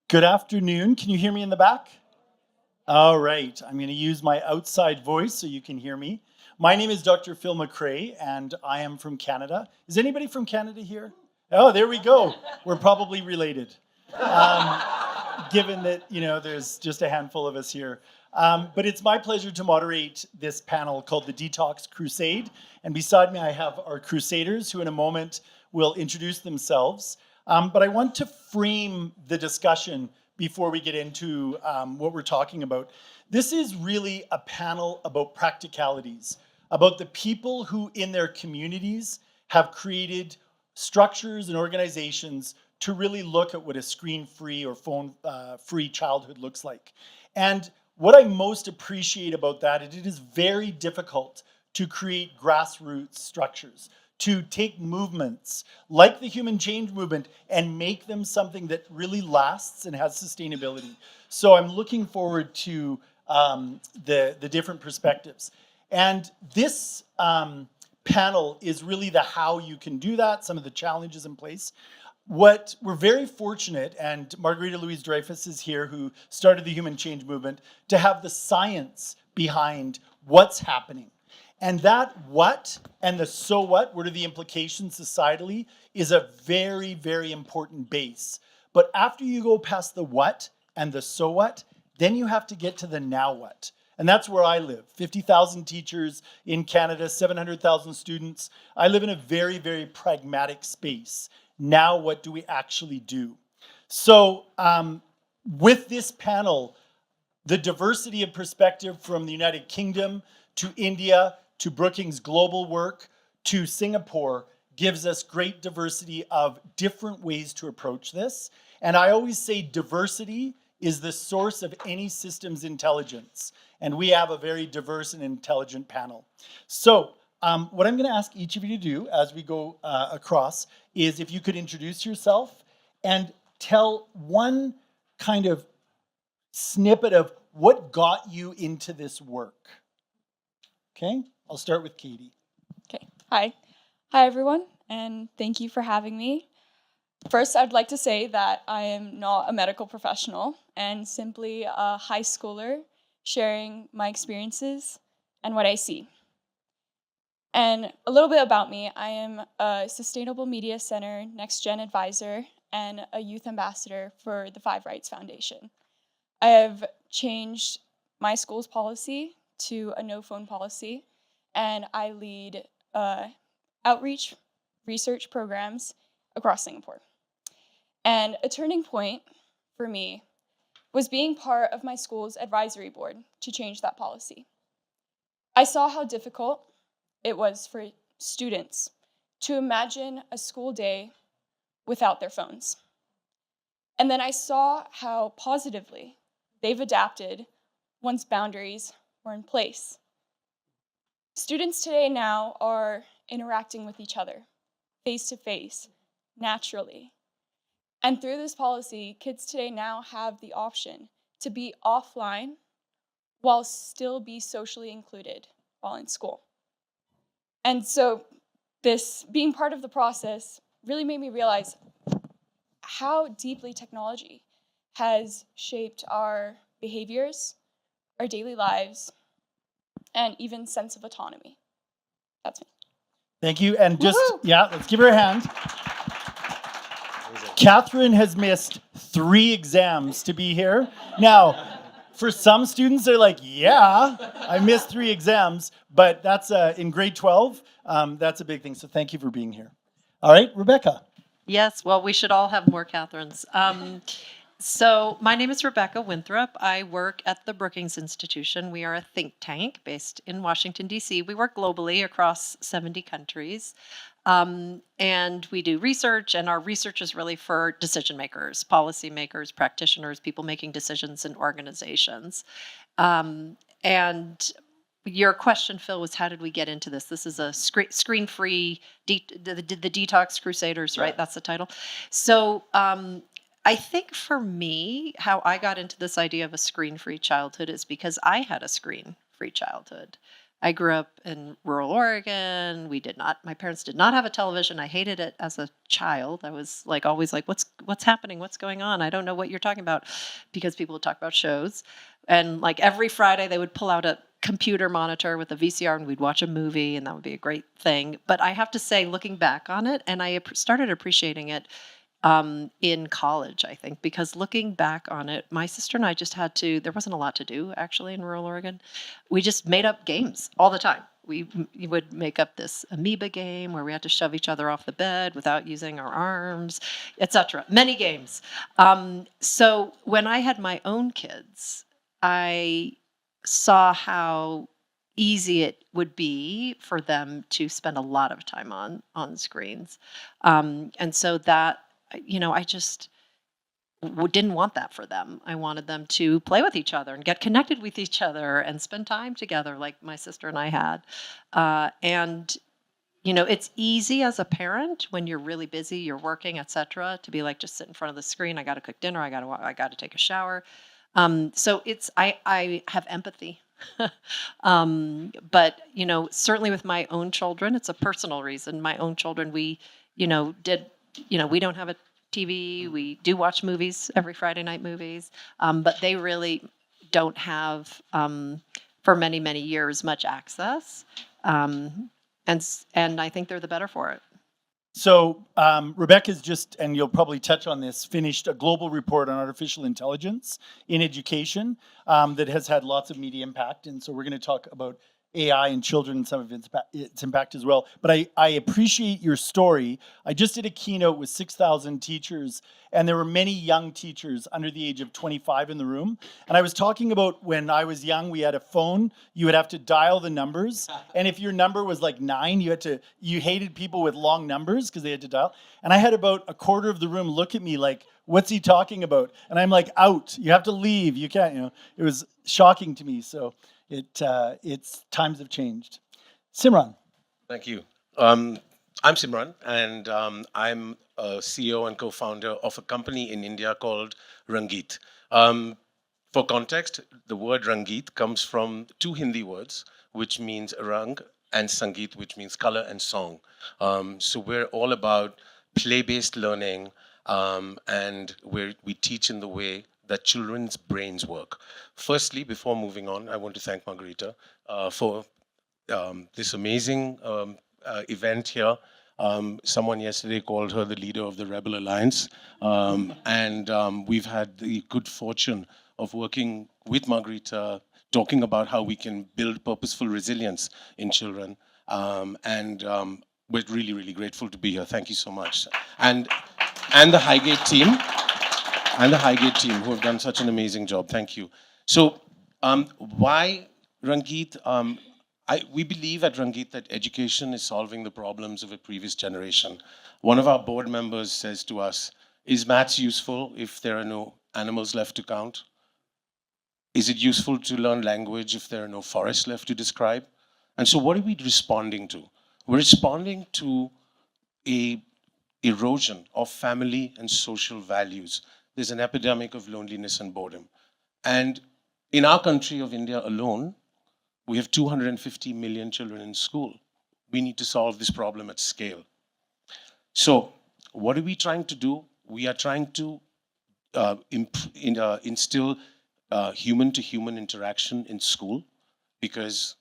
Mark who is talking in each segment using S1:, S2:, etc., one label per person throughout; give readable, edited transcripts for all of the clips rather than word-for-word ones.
S1: Good afternoon. Can you hear me in the back? All right. I'm going to use my outside voice so you can hear me. My name is Dr. Phil McRae, and I am from Canada. Is anybody from Canada here? Oh, there we go. We're probably related, given that, there's just a handful of us here. But it's my pleasure to moderate this panel called the Detox Crusade. And beside me, I have our crusaders who in a moment will introduce themselves. But I want to frame the discussion before we get into what we're talking about. This is really a panel about practicalities, about the people who in their communities have created structures and organizations to really look at what a screen-free or phone-free childhood looks like. And what I most appreciate about that is it is very difficult to create grassroots structures, to take movements like the human change movement and make them something that really lasts and has sustainability. So I'm looking forward to the different perspectives. And this panel is really the how you can do that, some of the challenges in place. What we're very fortunate, and Margarita Louise-Dreyfus is here, who started the human change movement, to have the science behind what's happening. And that what and the so what are the implications societally, is a very, very important base. But after you go past the what and the so what, then you have to get to the now what. And that's where I live. 50,000 teachers in Canada, 700,000 students. I live in a very, very pragmatic space. Now what do we actually do? So with this panel, the diversity of perspective from the United Kingdom to India, to Brookings' global work, to Singapore, gives us great diversity of different ways to approach this. And I always say diversity is the source of any system's intelligence. And we have a very diverse and intelligent panel. So what I'm going to ask each of you to do as we go across is if you could introduce yourself and tell one kind of snippet of what got you into this work. Okay, I'll start with Katie.
S2: Okay, hi. Hi, everyone, and thank you for having me. First, I'd like to say that I am not a medical professional and simply a high schooler sharing my experiences and what I see. And a little bit about me, I am a Sustainable Media Center Next Gen Advisor and a youth ambassador for the Five Rights Foundation. I have changed my school's policy to a no phone policy, and I lead outreach research programs across Singapore. And a turning point for me was being part of my school's advisory board to change that policy. I saw how difficult it was for students to imagine a school day without their phones. And then I saw how positively they've adapted once boundaries were in place. Students today now are interacting with each other, face to face, naturally. And through this policy, kids today now have the option to be offline while still be socially included while in school. And so this being part of the process really made me realize how deeply technology has shaped our behaviors, our daily lives, and even sense of autonomy. That's me.
S1: Thank you. And just, let's give her a hand. Catherine has missed 3 exams to be here. Now, for some students, they're like, yeah, I missed 3 exams, but that's in grade 12, that's a big thing. So thank you for being here. All right, Rebecca.
S3: Yes, well, we should all have more Catherines. So my name is Rebecca Winthrop. I work at the Brookings Institution. We are a think tank based in Washington, D.C. We work globally across 70 countries. And we do research, and our research is really for decision makers, policy makers, practitioners, people making decisions in organizations. And your question, Phil, was how did we get into this? This is a screen-free, the Detox Crusaders, right? That's the title. So I think for me, how I got into this idea of a screen-free childhood is because I had a screen-free childhood. I grew up in rural Oregon. My parents did not have a television. I hated it as a child. I was like always like, what's happening? What's going on? I don't know what you're talking about, because people would talk about shows. And like every Friday they would pull out a computer monitor with a VCR and we'd watch a movie, and that would be a great thing. But I have to say, looking back on it, and I started appreciating it in college, I think, because looking back on it, my sister and I just there wasn't a lot to do actually in rural Oregon. We just made up games all the time. We would make up this amoeba game where we had to shove each other off the bed without using our arms, etc. Many games. So when I had my own kids, I saw how easy it would be for them to spend a lot of time on screens. And so that, I just didn't want that for them. I wanted them to play with each other and get connected with each other and spend time together like my sister and I had. And it's easy as a parent when you're really busy, you're working, etc., to be like, just sit in front of the screen. I got to cook dinner. I got to take a shower. So I have empathy. But certainly with my own children, it's a personal reason. My own children, we don't have a TV. We do watch movies, every Friday night movies, but they really don't have, for many, many years, much access. And I think they're the better for it.
S1: So Rebecca's just, and you'll probably touch on this, finished a global report on artificial intelligence in education that has had lots of media impact. And so we're going to talk about AI and children and some of its impact as well. But I appreciate your story. I just did a keynote with 6,000 teachers, and there were many young teachers under the age of 25 in the room. And I was talking about when I was young, we had a phone. You would have to dial the numbers. And if your number was like 9, you hated people with long numbers because they had to dial. And I had about a quarter of the room look at me like, what's he talking about? And I'm like, out. You have to leave. You can't, It was shocking to me. So it's times have changed. Simran.
S4: Thank you. I'm Simran, and I'm a CEO and co-founder of a company in India called Rangeet. For context, the word Rangeet comes from two Hindi words, which means rang, and sangeet, which means color and song. So we're all about play-based learning, and we teach in the way that children's brains work. Firstly, before moving on, I want to thank Margarita for this amazing event here. Someone yesterday called her the leader of the Rebel Alliance. And we've had the good fortune of working with Margarita, talking about how we can build purposeful resilience in children. We're really, really grateful to be here. Thank you so much. And the Highgate team. And the Highgate team, who have done such an amazing job. Thank you. So why Rangeet? We believe at Rangeet that education is solving the problems of a previous generation. One of our board members says to us, is maths useful if there are no animals left to count? Is it useful to learn language if there are no forests left to describe? And so what are we responding to? We're responding to a erosion of family and social values. There's an epidemic of loneliness and boredom. And in our country of India alone, we have 250 million children in school. We need to solve this problem at scale. So what are we trying to do? We are trying to instill human-to-human interaction in school, because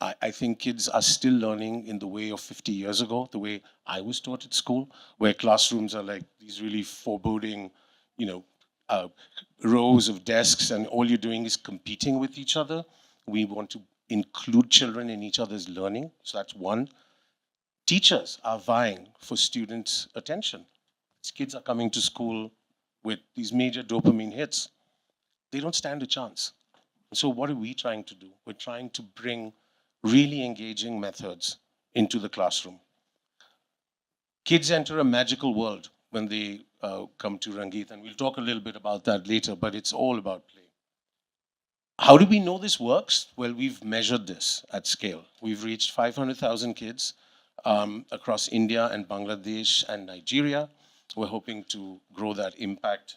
S4: I think kids are still learning in the way of 50 years ago, the way I was taught at school, where classrooms are like these really foreboding, rows of desks, and all you're doing is competing with each other. We want to include children in each other's learning. So that's one. Teachers are vying for students' attention. These kids are coming to school with these major dopamine hits. They don't stand a chance. So what are we trying to do? We're trying to bring really engaging methods into the classroom. Kids enter a magical world when they come to Rangeet, and we'll talk a little bit about that later, but it's all about play. How do we know this works? Well, we've measured this at scale. We've reached 500,000 kids across India and Bangladesh and Nigeria. We're hoping to grow that impact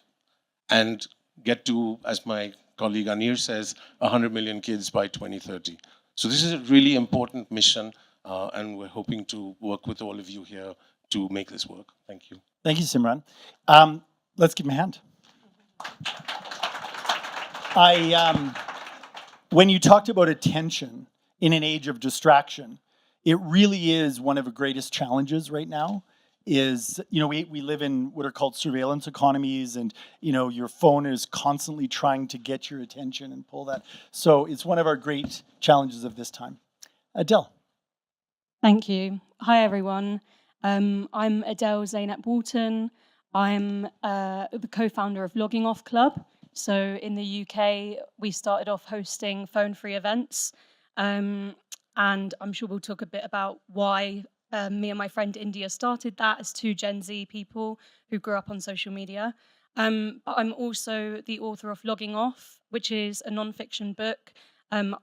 S4: and get to, as my colleague Anir says, 100 million kids by 2030. So this is a really important mission, and we're hoping to work with all of you here to make this work. Thank you.
S1: Thank you, Simran. Let's give him a hand. When you talked about attention in an age of distraction, it really is one of the greatest challenges right now. Is, we live in what are called surveillance economies, and your phone is constantly trying to get your attention and pull that. So it's one of our great challenges of this time. Adele.
S5: Thank you. Hi, everyone. I'm Adele Zainab Walton. I'm the co-founder of Logging Off Club. So in the UK, we started off hosting phone-free events. And I'm sure we'll talk a bit about why me and my friend India started that as two Gen Z people who grew up on social media. But I'm also the author of Logging Off, which is a non-fiction book.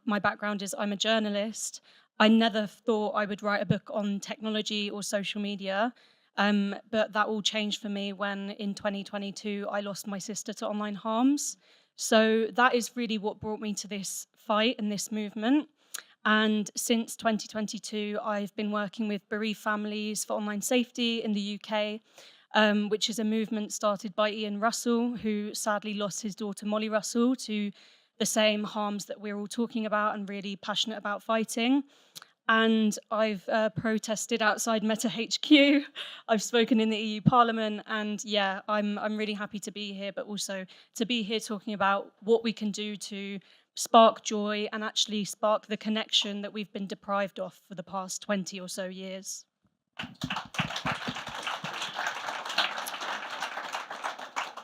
S5: My background is I'm a journalist. I never thought I would write a book on technology or social media, but that all changed for me when in 2022 I lost my sister to online harms. So that is really what brought me to this fight and this movement. And since 2022, I've been working with bereaved families for online safety in the UK, which is a movement started by Ian Russell, who sadly lost his daughter Molly Russell to the same harms that we're all talking about and really passionate about fighting. And I've protested outside Meta HQ. I've spoken in the EU Parliament, and yeah, I'm really happy to be here, but also to be here talking about what we can do to spark joy and actually spark the connection that we've been deprived of for the past 20 or so years.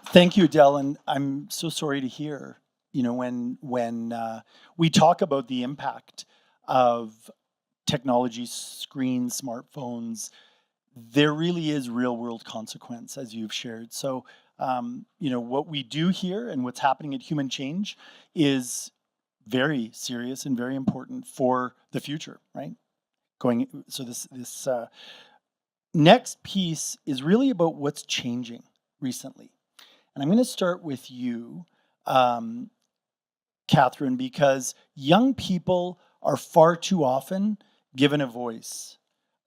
S1: Thank you, Adele, and I'm so sorry to hear, when we talk about the impact of technology, screens, smartphones, there really is real world consequence, as you've shared. So, what we do here and what's happening at Human Change is very serious and very important for the future, right? So this next piece is really about what's changing recently. And I'm going to start with you, Catherine, because young people are far too often given a voice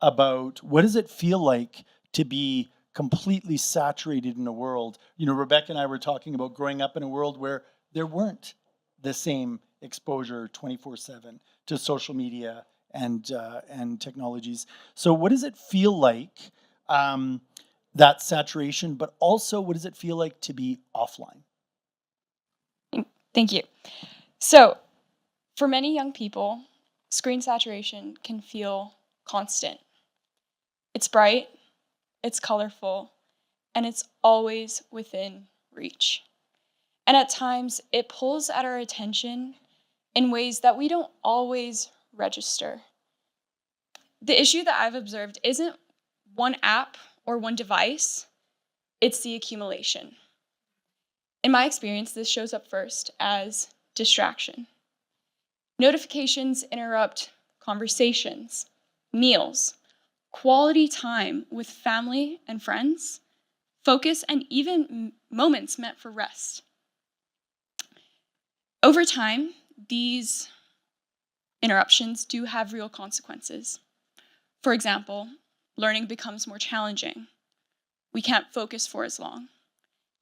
S1: about what does it feel like to be completely saturated in a world. Rebecca and I were talking about growing up in a world where there weren't the same exposure 24/7 to social media and technologies. So what does it feel like, that saturation, but also what does it feel like to be offline?
S2: Thank you. So, for many young people, screen saturation can feel constant. It's bright, it's colorful, and it's always within reach. And at times, it pulls at our attention in ways that we don't always register. The issue that I've observed isn't one app or one device, it's the accumulation. In my experience, this shows up first as distraction. Notifications interrupt conversations, meals, quality time with family and friends, focus, and even moments meant for rest. Over time, these interruptions do have real consequences. For example, learning becomes more challenging. We can't focus for as long,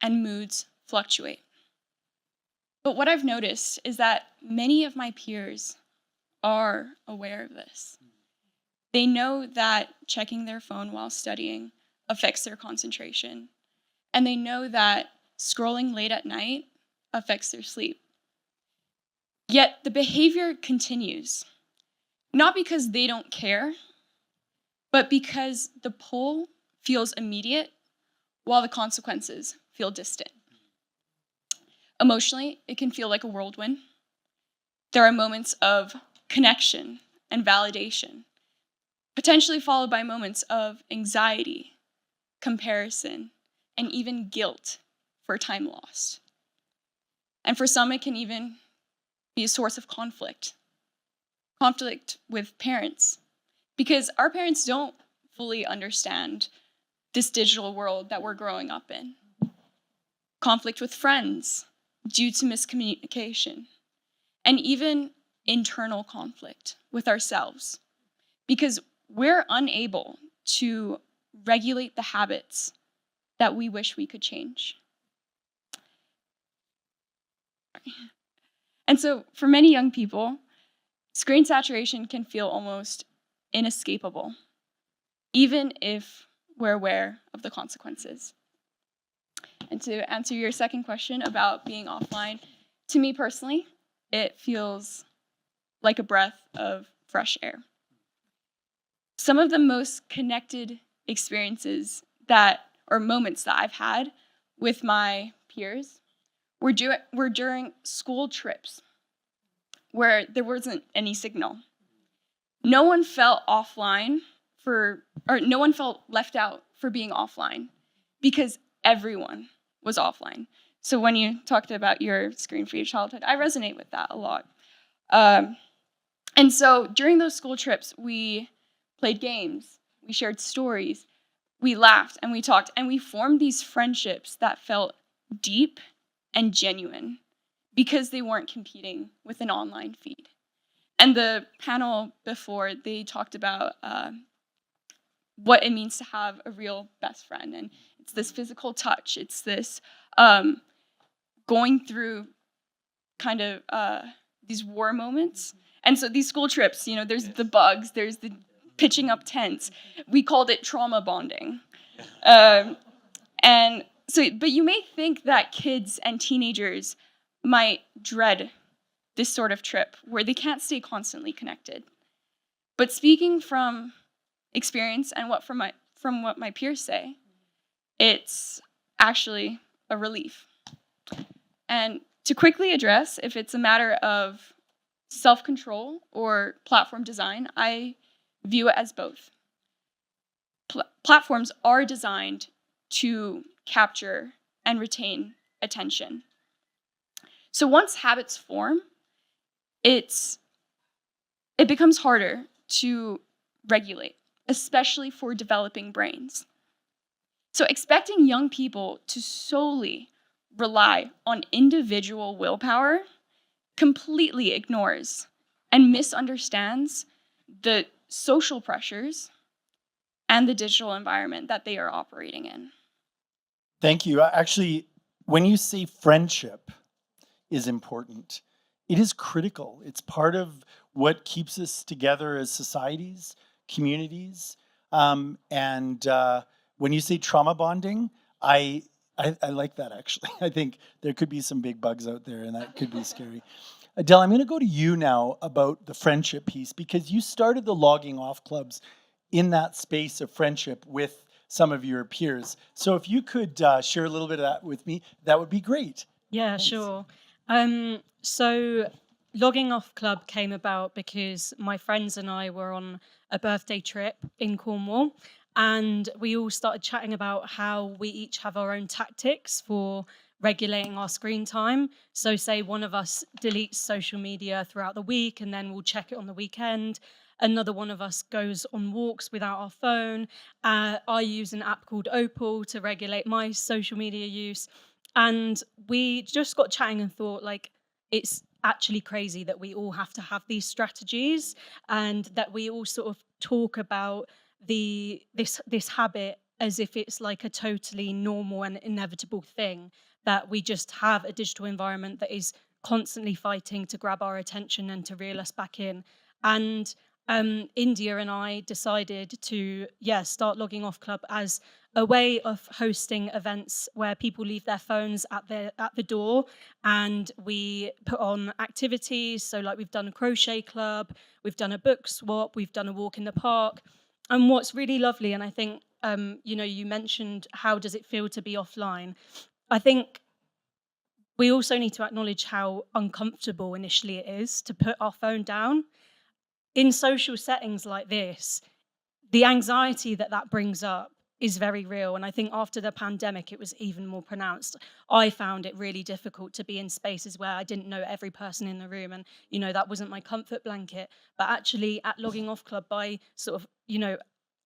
S2: and moods fluctuate. But what I've noticed is that many of my peers are aware of this. They know that checking their phone while studying affects their concentration, and they know that scrolling late at night affects their sleep. Yet the behavior continues, not because they don't care, but because the pull feels immediate while the consequences feel distant. Emotionally, it can feel like a whirlwind. There are moments of connection and validation, potentially followed by moments of anxiety, comparison, and even guilt for time lost. And for some, it can even be a source of conflict with parents, because our parents don't fully understand this digital world that we're growing up in. Conflict with friends due to miscommunication, and even internal conflict with ourselves because we're unable to regulate the habits that we wish we could change. And so for many young people, screen saturation can feel almost inescapable, even if we're aware of the consequences. And to answer your second question about being offline, to me personally, it feels like a breath of fresh air. Some of the most connected experiences or moments that I've had with my peers were during school trips where there wasn't any signal. No one felt no one felt left out for being offline because everyone was offline. So when you talked about your screen-free childhood, I resonate with that a lot. And so during those school trips, we played games, we shared stories, we laughed and we talked, and we formed these friendships that felt deep and genuine because they weren't competing with an online feed. And the panel before, they talked about what it means to have a real best friend. And it's this physical touch. It's this going through kind of these war moments. And so these school trips, there's the bugs, there's the pitching up tents. We called it trauma bonding. And so, but you may think that kids and teenagers might dread this sort of trip where they can't stay constantly connected. But speaking from experience and from what my peers say, it's actually a relief. And to quickly address if it's a matter of self-control or platform design, I view it as both. Platforms are designed to capture and retain attention. So once habits form, it becomes harder to regulate, especially for developing brains. So expecting young people to solely rely on individual willpower completely ignores and misunderstands the social pressures and the digital environment that they are operating in.
S1: Thank you. Actually, when you say friendship is important, it is critical. It's part of what keeps us together as societies, communities. And when you say trauma bonding, I like that actually. I think there could be some big bugs out there and that could be scary. Adele, I'm going to go to you now about the friendship piece because you started the logging off clubs in that space of friendship with some of your peers. So if you could share a little bit of that with me, that would be great.
S5: Yeah,
S1: Thanks.
S5: sure. So Logging Off Club came about because my friends and I were on a birthday trip in Cornwall, and we all started chatting about how we each have our own tactics for regulating our screen time. So say one of us deletes social media throughout the week and then we'll check it on the weekend. Another one of us goes on walks without our phone. I use an app called Opal to regulate my social media use. And we just got chatting and thought, like, it's actually crazy that we all have to have these strategies and that we all sort of talk about this habit as if it's like a totally normal and inevitable thing, that we just have a digital environment that is constantly fighting to grab our attention and to reel us back in. And India and I decided to start Logging Off Club as a way of hosting events where people leave their phones at the door, and we put on activities. So like we've done a crochet club, we've done a book swap, we've done a walk in the park. And what's really lovely, and I think you mentioned how does it feel to be offline. I think we also need to acknowledge how uncomfortable initially it is to put our phone down. In social settings like this, the anxiety that brings up is very real. And I think after the pandemic, it was even more pronounced. I found it really difficult to be in spaces where I didn't know every person in the room. And, that wasn't my comfort blanket. But actually at Logging Off Club, by sort of,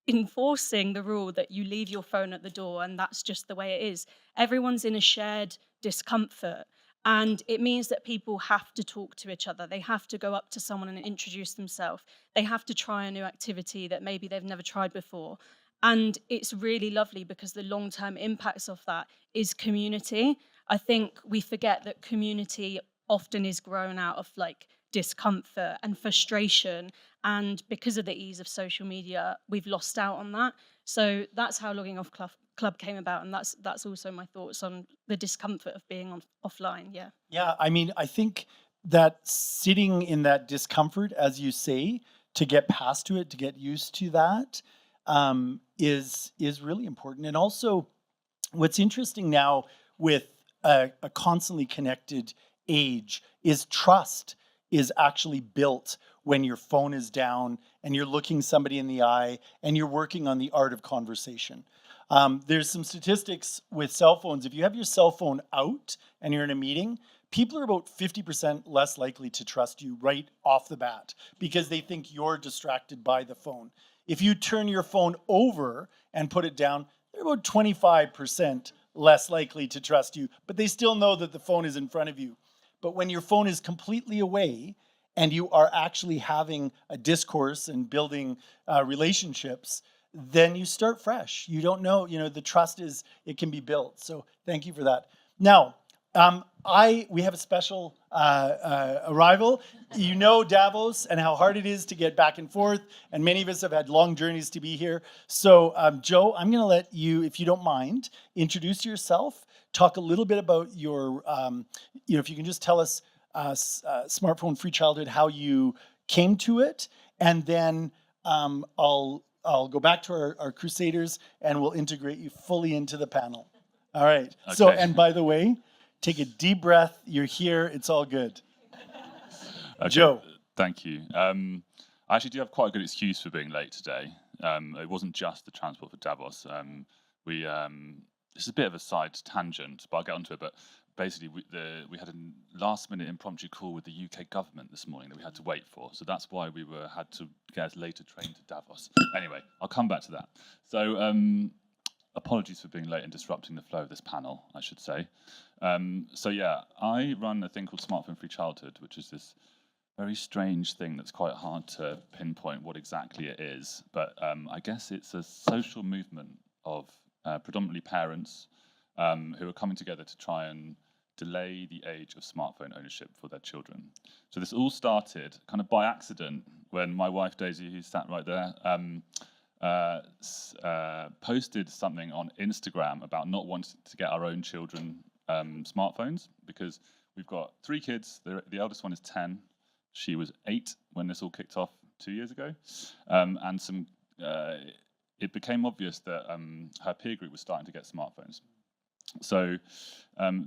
S5: enforcing the rule that you leave your phone at the door and that's just the way it is, everyone's in a shared discomfort. And it means that people have to talk to each other. They have to go up to someone and introduce themselves. They have to try a new activity that maybe they've never tried before. And it's really lovely because the long-term impacts of that is community. I think we forget that community often is grown out of like discomfort and frustration. And because of the ease of social media, we've lost out on that. So that's how Logging Off Club came about, and that's also my thoughts on the discomfort of being offline. Yeah.
S1: Yeah, I mean, I think that sitting in that discomfort, as you say, to get past to it, to get used to that, is really important. And also, what's interesting now with a constantly connected age is trust is actually built when your phone is down and you're looking somebody in the eye and you're working on the art of conversation. There's some statistics with cell phones. If you have your cell phone out and you're in a meeting, people are about 50% less likely to trust you right off the bat because they think you're distracted by the phone. If you turn your phone over and put it down, they're about 25% less likely to trust you, but they still know that the phone is in front of you. But when your phone is completely away and you are actually having a discourse and building relationships, then you start fresh. You don't know, the trust it can be built. So thank you for that. Now, we have a special arrival. You know Davos and how hard it is to get back and forth, and many of us have had long journeys to be here. So Joe, I'm going to let you, if you don't mind, introduce yourself, talk a little bit about your, if you can just tell us Smartphone Free Childhood, how you came to it, and then I'll go back to our Crusaders and we'll integrate you fully into the panel. All right. Okay. So, and by the way, take a deep breath. You're here. It's all good. Okay. Joe.
S6: Thank you. I actually do have quite a good excuse for being late today. It wasn't just the transport for Davos. This is a bit of a side tangent, but I'll get onto it. But basically, we had a last-minute impromptu call with the UK government this morning that we had to wait for. So that's why we had to get a later train to Davos. Anyway, I'll come back to that. So apologies for being late and disrupting the flow of this panel, I should say. So yeah, I run a thing called Smartphone Free Childhood, which is this very strange thing that's quite hard to pinpoint what exactly it is. But I guess it's a social movement of predominantly parents who are coming together to try and delay the age of smartphone ownership for their children. So this all started kind of by accident when my wife Daisy, who's sat right there, posted something on Instagram about not wanting to get our own children smartphones because we've got 3 kids. The eldest one is 10. She was 8 when this all kicked off 2 years ago, and it became obvious that her peer group was starting to get smartphones. So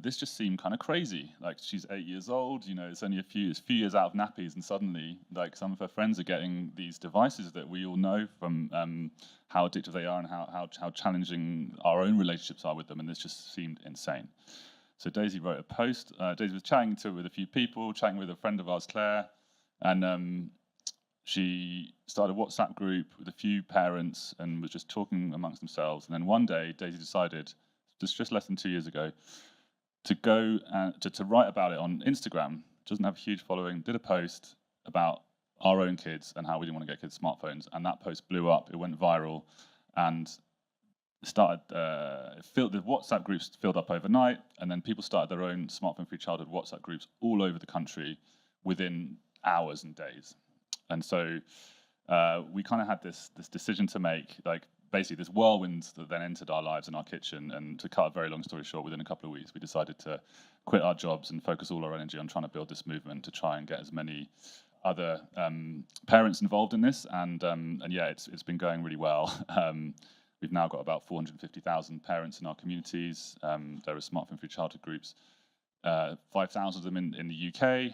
S6: this just seemed kind of crazy. Like, she's 8 years old, it's only a few years out of nappies, and suddenly, like, some of her friends are getting these devices that we all know from how addictive they are and how challenging our own relationships are with them, and this just seemed insane. So Daisy wrote a post. Daisy was chatting with a few people, chatting with a friend of ours, Claire, and she started a WhatsApp group with a few parents and was just talking amongst themselves. And then one day, Daisy decided, just less than 2 years ago, to go to write about it on Instagram. Doesn't have a huge following. Did a post about our own kids and how we didn't want to get kids smartphones, and that post blew up. It went viral, and started the WhatsApp groups filled up overnight, and then people started their own Smartphone Free Childhood WhatsApp groups all over the country within hours and days. And so we kind of had this decision to make, like, basically this whirlwind that then entered our lives in our kitchen. And to cut a very long story short, within a couple of weeks, we decided to quit our jobs and focus all our energy on trying to build this movement to try and get as many other parents involved in this. And yeah, it's been going really well. We've now got about 450,000 parents in our communities. There are Smartphone Free Childhood groups, 5,000 of them in the UK,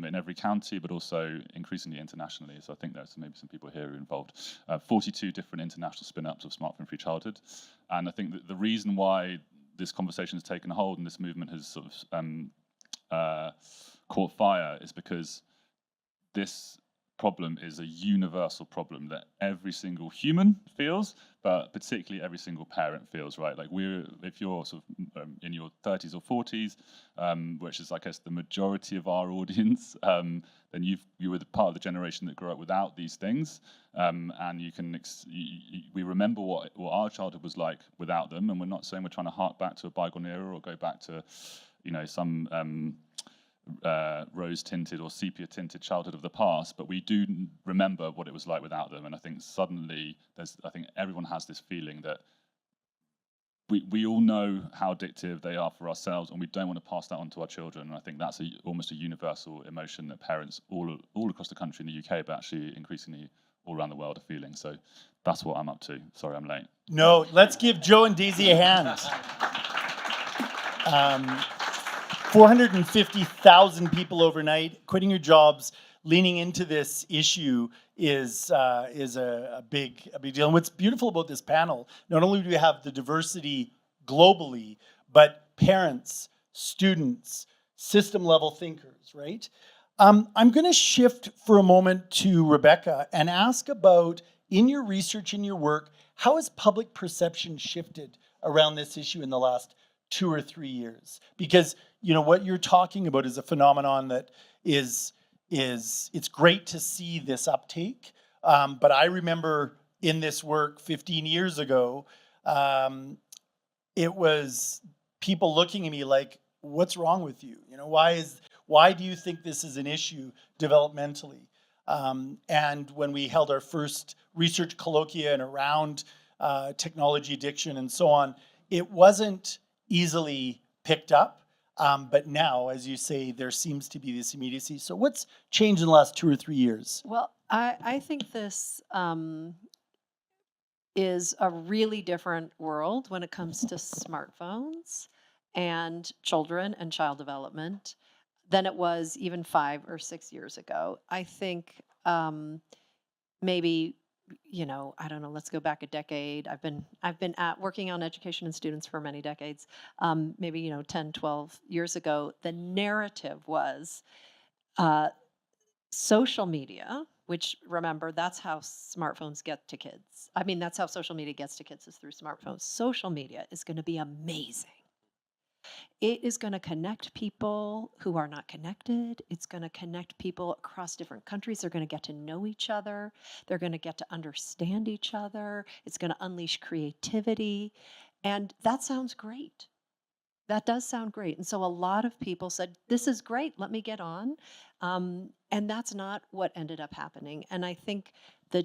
S6: in every county, but also increasingly internationally. So I think there's maybe some people here who are involved. 42 different international spin-ups of Smartphone Free Childhood. And I think that the reason why this conversation has taken hold and this movement has sort of caught fire is because this problem is a universal problem that every single human feels, but particularly every single parent feels, right? Like if you're sort of in your 30s or 40s, which is, I guess, the majority of our audience, then you were the part of the generation that grew up without these things, and we remember what our childhood was like without them, and we're not saying we're trying to hark back to a bygone era or go back to, some rose-tinted or sepia-tinted childhood of the past, but we do remember what it was like without them. And I think suddenly I think everyone has this feeling that we all know how addictive they are for ourselves, and we don't want to pass that on to our children. And I think that's almost a universal emotion that parents all across the country in the UK, but actually increasingly all around the world are feeling. So that's what I'm up to. Sorry, I'm late.
S1: No, let's give Joe and Daisy a hand. 450,000 people overnight quitting your jobs, leaning into this issue is a big deal. And what's beautiful about this panel, not only do we have the diversity globally, but parents, students, system level thinkers, right? I'm going to shift for a moment to Rebecca and ask about, in your research, in your work, how has public perception shifted around this issue in the last 2 or 3 years? Because what you're talking about is a phenomenon that is it's great to see this uptake. But I remember in this work 15 years ago, it was people looking at me like, what's wrong with you? Why do you think this is an issue developmentally? And when we held our first research colloquia and around technology addiction and so on, it wasn't easily picked up. But now, as you say, there seems to be this immediacy. So what's changed in the last 2 or 3 years?
S3: Well, I think this is a really different world when it comes to smartphones and children and child development than it was even 5 or 6 years ago. I think maybe, I don't know, let's go back a decade. I've been working on education and students for many decades. Maybe, 10, 12 years ago, the narrative was social media, which, remember, that's how smartphones get to kids. I mean, that's how social media gets to kids, is through smartphones. Social media is going to be amazing. It is going to connect people who are not connected. It's going to connect people across different countries. They're going to get to know each other. They're going to get to understand each other. It's going to unleash creativity. And that sounds great. That does sound great. And so a lot of people said, this is great, let me get on. And that's not what ended up happening. And I think the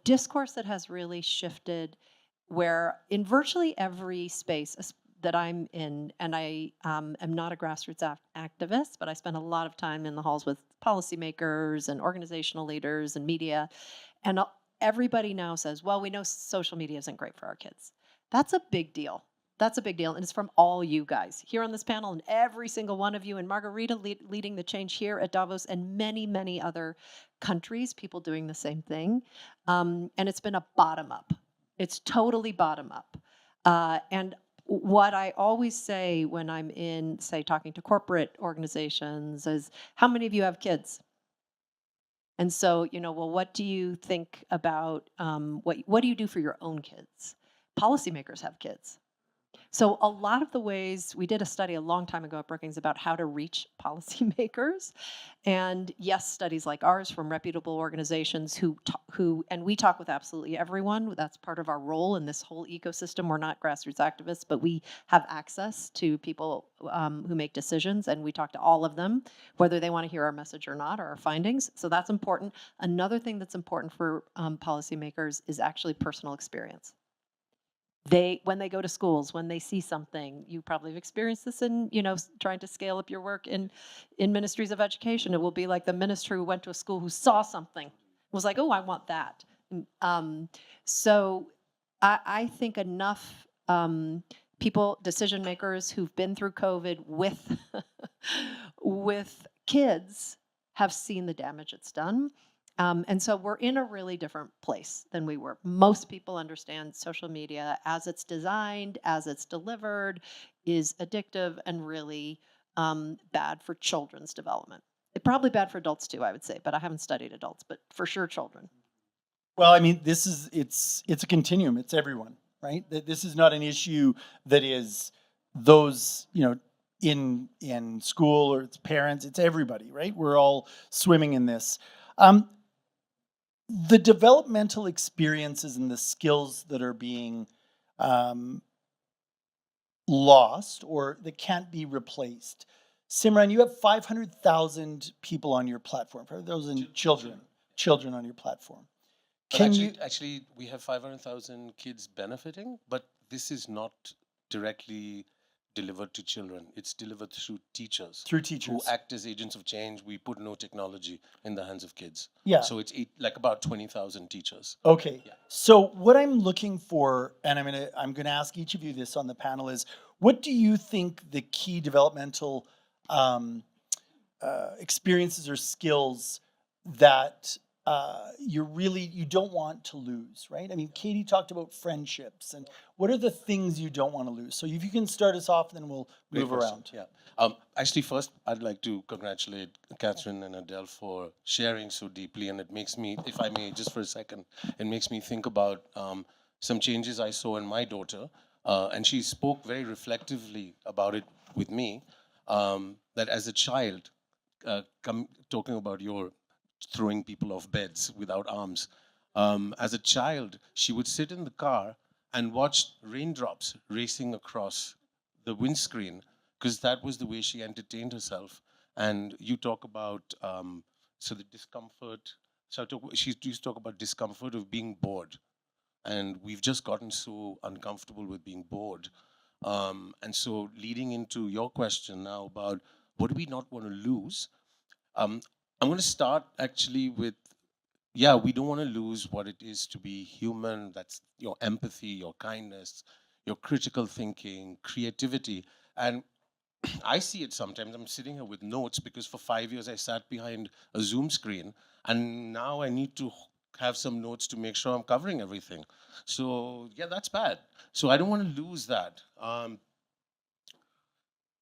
S3: discourse that has really shifted, where in virtually every space that I'm in, and I am not a grassroots activist, but I spend a lot of time in the halls with policymakers and organizational leaders and media, and everybody now says, well, we know social media isn't great for our kids. That's a big deal. That's a big deal, and it's from all you guys here on this panel, and every single one of you, and Margarita leading the change here at Davos, and many, many other countries, people doing the same thing. And it's been a bottom up. It's totally bottom up. And what I always say when I'm in, say, talking to corporate organizations is, how many of you have kids? And so, well, what do you think about, what do you do for your own kids? Policymakers have kids. So a lot of the ways, we did a study a long time ago at Brookings about how to reach policymakers. And yes, studies like ours from reputable organizations and we talk with absolutely everyone. That's part of our role in this whole ecosystem. We're not grassroots activists, but we have access to people who make decisions, and we talk to all of them, whether they want to hear our message or not, or our findings. So that's important. Another thing that's important for policymakers is actually personal experience. When they go to schools, when they see something, you probably have experienced this in, trying to scale up your work in ministries of education. It will be like the minister who went to a school who saw something, was like, oh, I want that. So I think enough people, decision makers who've been through COVID with kids, have seen the damage it's done. And so we're in a really different place than we were. Most people understand social media as it's designed, as it's delivered, is addictive and really bad for children's development. probably bad for adults too, I would say, but I haven't studied adults, but for sure children.
S1: Well, I mean, it's a continuum. It's everyone, right? This is not an issue that is those, in school, or it's parents. It's everybody, right? We're all swimming in this. The developmental experiences and the skills that are being lost or that can't be replaced. Simran, you have 500,000 people on your platform. 500,000 children on your platform.
S4: Actually, we have 500,000 kids benefiting, but this is not directly delivered to children. It's delivered through teachers.
S1: Through teachers.
S4: Who act as agents of change. We put no technology in the hands of kids.
S1: Yeah.
S4: So it's about 20,000 teachers.
S1: Okay.
S4: Yeah.
S1: So what I'm looking for, and I'm gonna ask each of you this on the panel, is what do you think the key developmental experiences or skills that you don't want to lose, right? I mean, Katie talked about friendships, and what are the things you don't want to lose? So if you can start us off, then we'll move around.
S4: Yeah. Actually, first, I'd like to congratulate Catherine and Adele for sharing so deeply, and it makes me, if I may, just for a second, it makes me think about some changes I saw in my daughter, and she spoke very reflectively about it with me, that as a child, talking about your throwing people off beds without arms. As a child, she would sit in the car and watch raindrops racing across the windscreen because that was the way she entertained herself. And you talk about the discomfort. She used to talk about discomfort of being bored, and we've just gotten so uncomfortable with being bored. And so, leading into your question now about what do we not want to lose. I'm going to start actually with, we don't want to lose what it is to be human. That's your empathy, your kindness, your critical thinking, creativity. And I see it sometimes. I'm sitting here with notes because for 5 years I sat behind a Zoom screen, and now I need to have some notes to make sure I'm covering everything. So that's bad. So I don't want to lose that.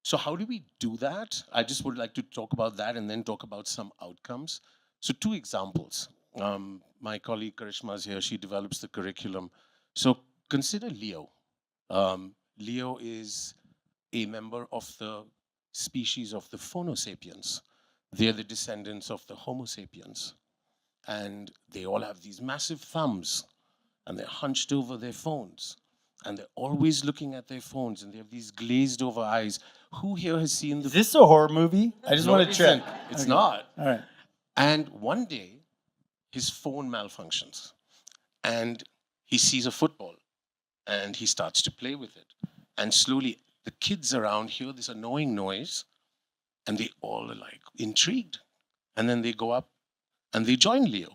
S4: So how do we do that? I just would like to talk about that and then talk about some outcomes. So 2 examples. My colleague Karishma is here. She develops the curriculum. So consider Leo. Leo is a member of the species of the Phono sapiens. They're the descendants of the Homo sapiens. And they all have these massive thumbs, and they're hunched over their phones. And they're always looking at their phones, and they have these glazed over eyes. Who here has seen the...
S1: Is this a horror movie? I just want to check.
S4: It's not.
S1: All right.
S4: And one day, his phone malfunctions, and he sees a football, and he starts to play with it. And slowly, the kids around hear this annoying noise, and they all are like intrigued. And then they go up, and they join Leo.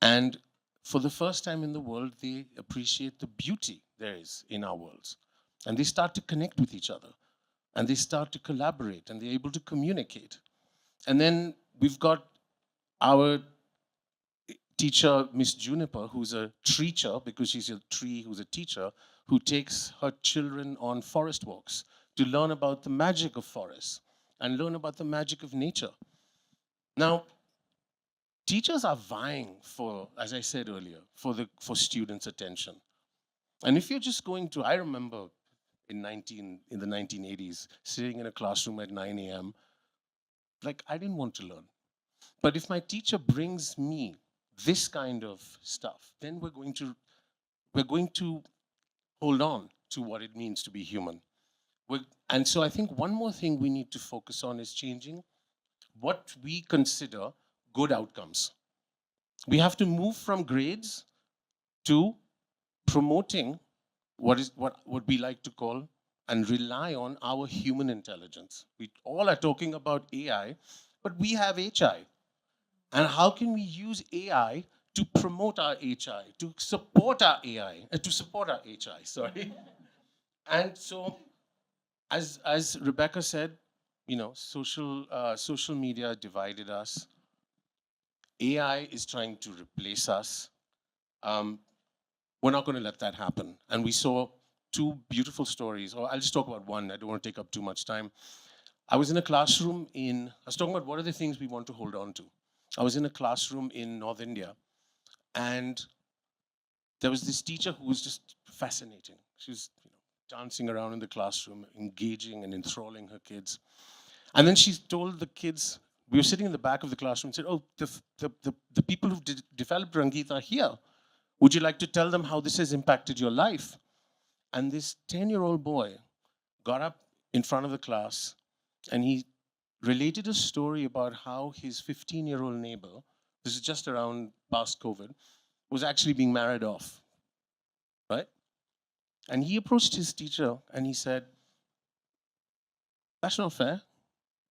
S4: And for the first time in the world, they appreciate the beauty there is in our worlds. And they start to connect with each other. And they start to collaborate, and they're able to communicate. And then we've got our teacher, Miss Juniper, who's a treacher, because she's a tree who's a teacher, who takes her children on forest walks to learn about the magic of forests and learn about the magic of nature. Now, teachers are vying for, as I said earlier, for students' attention. And if you're just going to, I remember in the 1980s, sitting in a classroom at 9 a.m., like I didn't want to learn. But if my teacher brings me this kind of stuff, then we're going to hold on to what it means to be human. And so I think one more thing we need to focus on is changing what we consider good outcomes. We have to move from grades to promoting what we like to call and rely on our human intelligence. We all are talking about AI, but we have HI. And how can we use AI to promote our HI, to support our AI, to support our HI, sorry. And so, as Rebecca said, social media divided us. AI is trying to replace us. We're not going to let that happen. And we saw 2 beautiful stories. Or I'll just talk about one. I don't want to take up too much time. I was in a classroom I was talking about what are the things we want to hold on to. I was in a classroom in North India, and there was this teacher who was just fascinating. She was dancing around in the classroom, engaging and enthralling her kids. And then she told the kids, we were sitting in the back of the classroom, and said, oh, the people who developed Rangeet are here. Would you like to tell them how this has impacted your life? And this 10-year-old boy got up in front of the class and he related a story about how his 15-year-old neighbor, this is just around past COVID, was actually being married off, right? And he approached his teacher and he said, that's not fair.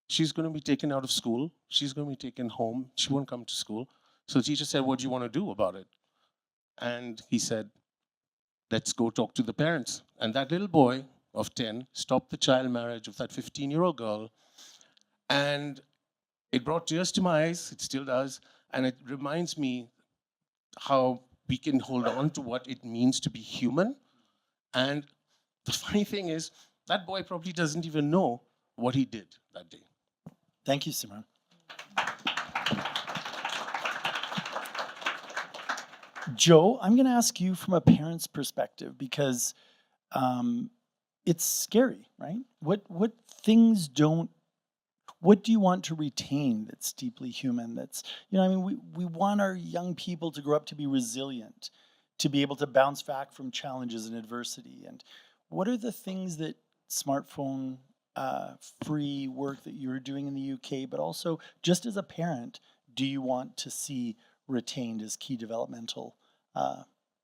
S4: She's going to be taken out of school. She's going to be taken home. She won't come to school. So the teacher said, what do you want to do about it? And he said, let's go talk to the parents. And that little boy of 10 stopped the child marriage of that 15-year-old girl. And it brought tears to my eyes. It still does. And it reminds me how we can hold on to what it means to be human. And the funny thing is, that boy probably doesn't even know what he did that day.
S1: Thank you, Simran. Joe, I'm going to ask you from a parent's perspective because it's scary, right? What do you want to retain that's deeply human? That's, we want our young people to grow up to be resilient, to be able to bounce back from challenges and adversity. And what are the things that smartphone free work that you're doing in the UK, but also just as a parent, do you want to see retained as key developmental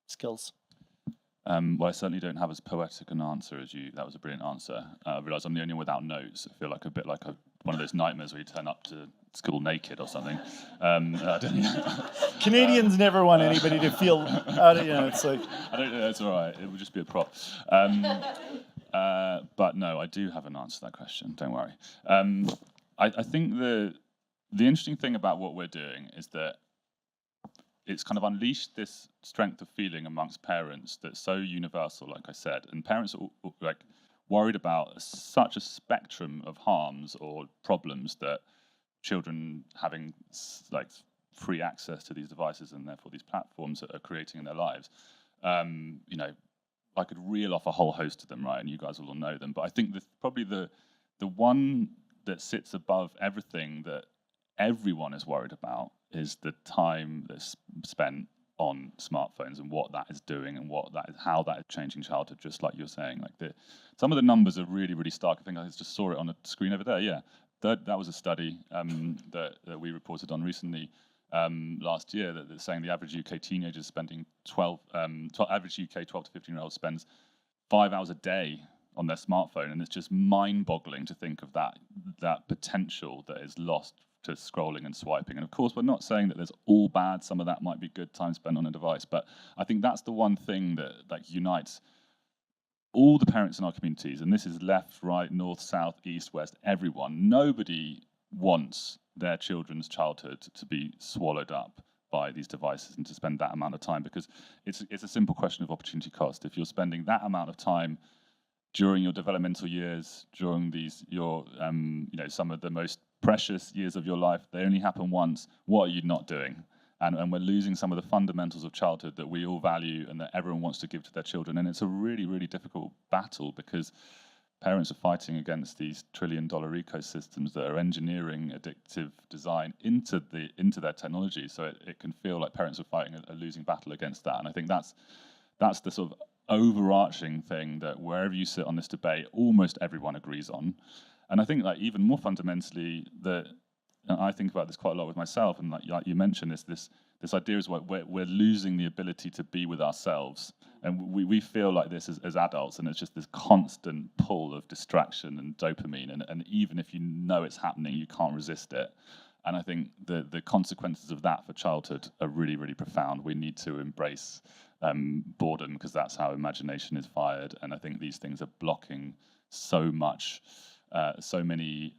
S1: skills?
S6: Well, I certainly don't have as poetic an answer as you. That was a brilliant answer. I realise I'm the only one without notes. I feel like a bit like one of those nightmares where you turn up to school naked or something. I don't know.
S1: Canadians never want anybody to feel, it's like...
S6: I don't know, it's all right. It would just be a prop. But no, I do have an answer to that question. Don't worry. I think the interesting thing about what we're doing is that it's kind of unleashed this strength of feeling amongst parents that's so universal, like I said. And parents are like worried about such a spectrum of harms or problems that children having like free access to these devices and therefore these platforms are creating in their lives. I could reel off a whole host of them, right? And you guys will all know them. But I think probably the one that sits above everything that everyone is worried about is the time that's spent on smartphones and what that is doing and how that is changing childhood. Just like you're saying, like some of the numbers are really, really stark. I think I just saw it on a screen over there. Yeah, that was a study that we reported on recently. Last year, that's saying the average UK teenager is spending average UK 12 to 15-year-old spends 5 hours a day on their smartphone, and it's just mind-boggling to think of that potential that is lost to scrolling and swiping. And of course, we're not saying that there's all bad. Some of that might be good time spent on a device, but I think that's the one thing that unites all the parents in our communities, and this is left, right, north, south, east, west, everyone. Nobody wants their children's childhood to be swallowed up by these devices and to spend that amount of time, because it's a simple question of opportunity cost. If you're spending that amount of time during your developmental years, during some of the most precious years of your life, they only happen once. What are you not doing? And we're losing some of the fundamentals of childhood that we all value and that everyone wants to give to their children. And it's a really, really difficult battle because parents are fighting against these trillion-dollar ecosystems that are engineering addictive design into their technology. So it can feel like parents are fighting a losing battle against that. And I think that's the sort of overarching thing that wherever you sit on this debate, almost everyone agrees on. And I think, like, even more fundamentally, that I think about this quite a lot with myself, and like you mentioned, this idea is we're losing the ability to be with ourselves, and we feel like this as adults, and it's just this constant pull of distraction and dopamine, and even if you know it's happening, you can't resist it. And I think the consequences of that for childhood are really, really profound. We need to embrace boredom, because that's how imagination is fired, and I think these things are blocking so many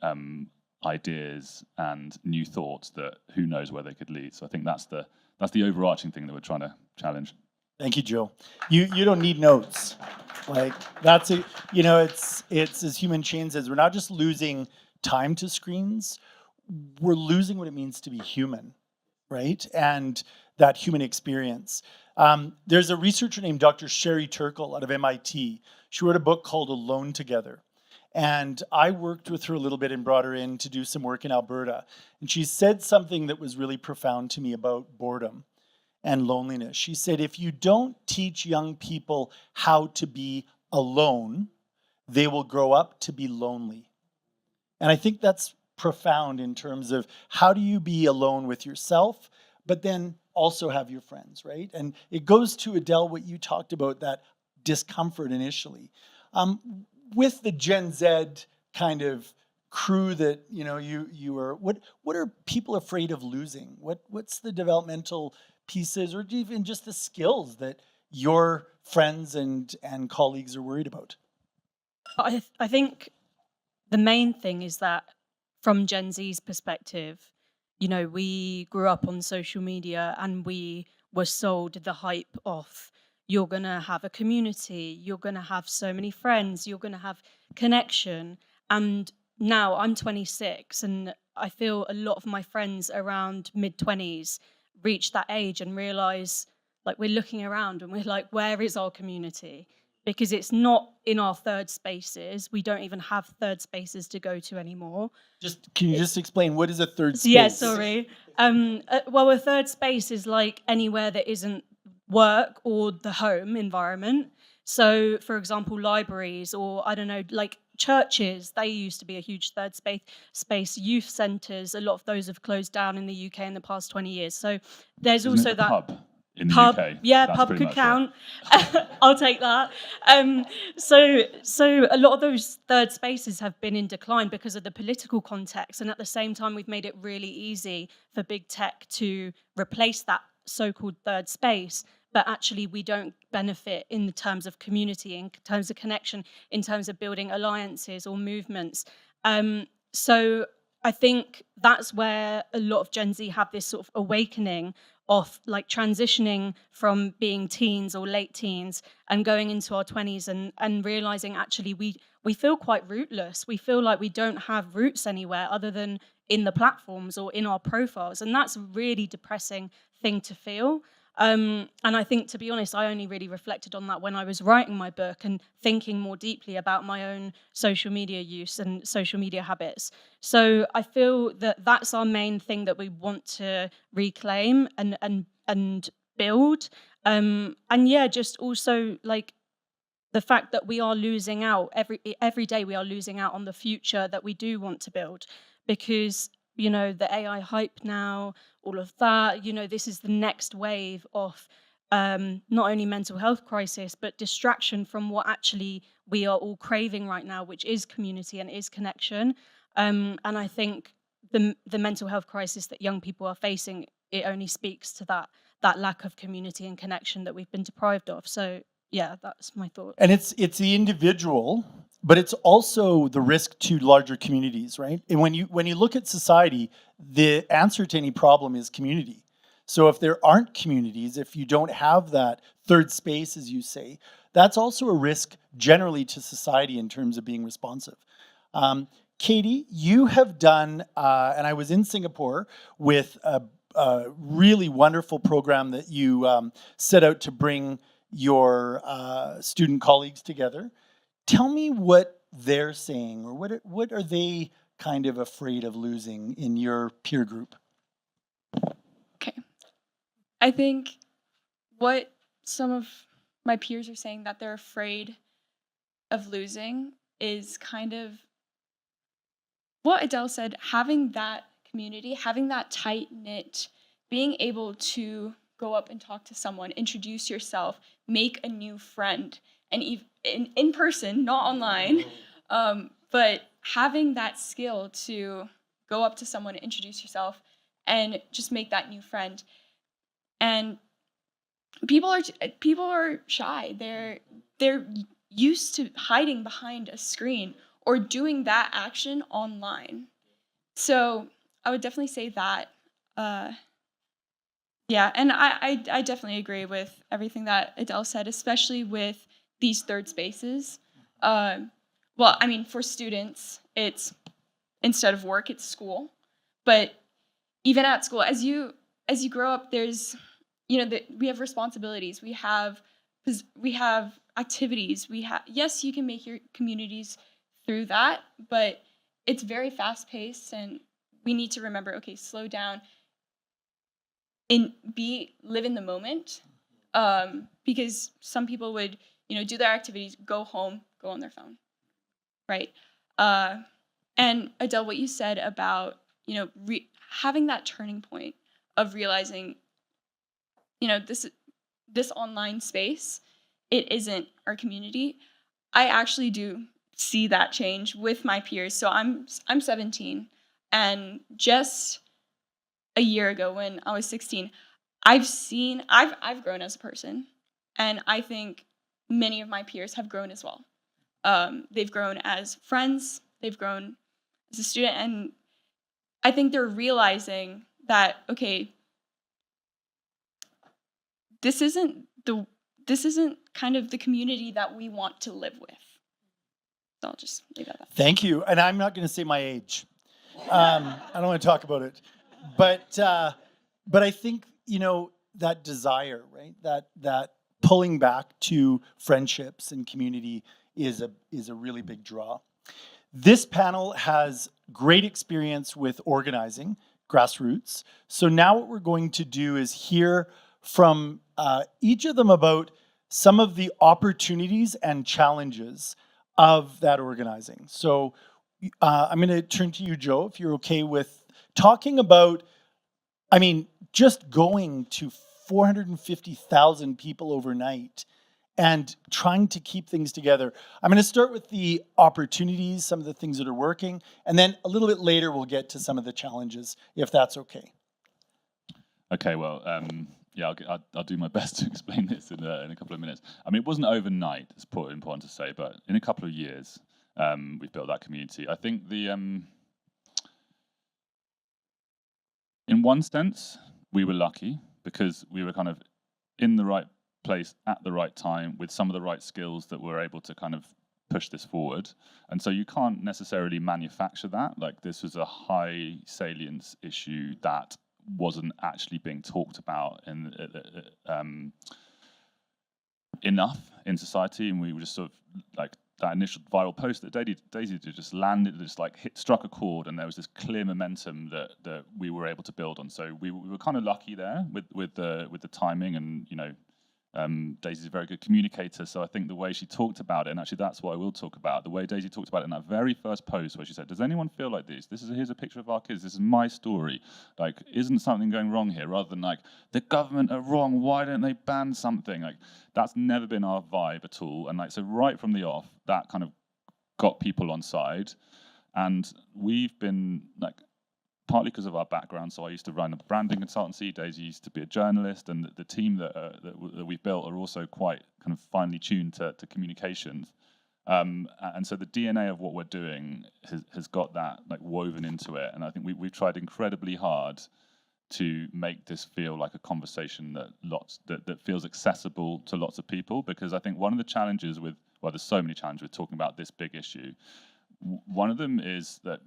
S6: ideas and new thoughts that who knows where they could lead. So I think that's the overarching thing that we're trying to challenge.
S1: Thank you, Joe. You don't need notes. Like, that's it's as Human Chain says, we're not just losing time to screens, we're losing what it means to be human, right? And that human experience. There's a researcher named Dr. Sherry Turkle out of MIT. She wrote a book called Alone Together. And I worked with her a little bit and brought her in to do some work in Alberta. And she said something that was really profound to me about boredom and loneliness. She said, if you don't teach young people how to be alone, they will grow up to be lonely. And I think that's profound in terms of how do you be alone with yourself, but then also have your friends, right? And it goes to, Adele, what you talked about, that discomfort initially. With the Gen Z kind of crew that you are, what are people afraid of losing? What's the developmental pieces, or even just the skills that your friends and colleagues are worried about?
S5: I think the main thing is that from Gen Z's perspective, we grew up on social media and we were sold the hype of you're going to have a community, you're going to have so many friends, you're going to have connection. And now I'm 26 and I feel a lot of my friends around mid-20s reach that age and realize, like, we're looking around and we're like, where is our community? Because it's not in our third spaces. We don't even have third spaces to go to anymore.
S1: Can you just explain, what is a third space?
S5: Yeah, sorry. Well, a third space is like anywhere that isn't work or the home environment. So, for example, libraries, or I don't know, like churches, they used to be a huge third space. Youth centres, a lot of those have closed down in the UK in the past 20 years. So there's
S6: Isn't
S5: also
S6: it the
S5: that
S6: pub in the
S5: pub,
S6: UK.
S5: yeah,
S6: That's
S5: pub
S6: pretty
S5: could
S6: much
S5: count. I'll take that. So a lot of those third spaces have been in decline because of the political context, and at the same time, we've made it really easy for big tech to replace that so-called third space. But actually, we don't benefit in the terms of community, in terms of connection, in terms of building alliances or movements. So I think that's where a lot of Gen Z have this sort of awakening of like transitioning from being teens or late teens and going into our 20s and realizing actually we feel quite rootless. We feel like we don't have roots anywhere other than in the platforms or in our profiles. And that's a really depressing thing to feel. And I think, to be honest, I only really reflected on that when I was writing my book and thinking more deeply about my own social media use and social media habits. So I feel that that's our main thing that we want to reclaim and build. And yeah, just also like the fact that we are losing out every day, we are losing out on the future that we do want to build, because the AI hype now, all of that, this is the next wave of not only mental health crisis, but distraction from what actually we are all craving right now, which is community and is connection. And I think the mental health crisis that young people are facing, it only speaks to that lack of community and connection that we've been deprived of. So yeah, that's my thought.
S1: And it's the individual, but it's also the risk to larger communities, right? And when you look at society, the answer to any problem is community. So if there aren't communities, if you don't have that third space, as you say, that's also a risk generally to society in terms of being responsive. Katie, you have done, and I was in Singapore with a really wonderful program that you set out to bring your student colleagues together. Tell me what they're saying, or what are they kind of afraid of losing in your peer group?
S2: Okay. I think what some of my peers are saying that they're afraid of losing is kind of what Adele said, having that community, having that tight-knit, being able to go up and talk to someone, introduce yourself, make a new friend, and in person, not online, but having that skill to go up to someone, introduce yourself, and just make that new friend. And people are shy. They're used to hiding behind a screen or doing that action online. So I would definitely say that. Yeah, and I definitely agree with everything that Adele said, especially with these third spaces. Well, I mean, for students, it's instead of work, it's school. But even at school, as you grow up, there's, we have responsibilities, we have activities, yes, you can make your communities through that, but it's very fast paced, and we need to remember, okay, slow down and live in the moment, because some people would, do their activities, go home, go on their phone, right? And Adele, what you said about, having that turning point of realizing, this online space, it isn't our community. I actually do see that change with my peers. So I'm 17, and just a year ago when I was 16, I've grown as a person, and I think many of my peers have grown as well. They've grown as friends, they've grown as a student, and I think they're realizing that, okay, this isn't kind of the community that we want to live with. So I'll just leave it at that.
S1: Thank you. And I'm not going to say my age. I don't want to talk about it. But I think, that desire, right? That pulling back to friendships and community is a really big draw. This panel has great experience with organizing, grassroots. So now what we're going to do is hear from each of them about some of the opportunities and challenges of that organizing. So I'm going to turn to you, Joe, if you're okay with talking about, just going to 450,000 people overnight and trying to keep things together. I'm going to start with the opportunities, some of the things that are working, and then a little bit later we'll get to some of the challenges, if that's okay.
S6: Okay, well, yeah, I'll do my best to explain this in a couple of minutes. It wasn't overnight, it's important to say, but in a couple of years, we've built that community. I think in one sense, we were lucky because we were kind of in the right place at the right time with some of the right skills that were able to kind of push this forward. And so you can't necessarily manufacture that. Like, this was a high salience issue that wasn't actually being talked about enough in society, and we were just sort of like that initial viral post that Daisy did just landed, just like struck a chord, and there was this clear momentum that we were able to build on. So we were kind of lucky there with the timing, and Daisy's a very good communicator, so I think the way she talked about it, and actually that's what I will talk about, the way Daisy talked about it in that very first post where she said, does anyone feel like this? Here's a picture of our kids, this is my story. Like, isn't something going wrong here? Rather than like, the government are wrong, why don't they ban something? Like, that's never been our vibe at all. And like, so right from the off, that kind of got people on side. And we've been like, partly because of our background, so I used to run a branding consultancy, Daisy used to be a journalist, and the team that we built are also quite kind of finely tuned to communications. And so the DNA of what we're doing has got that like woven into it, and I think we've tried incredibly hard to make this feel like a conversation that feels accessible to lots of people, because I think one of the challenges there's so many challenges with talking about this big issue. One of them is that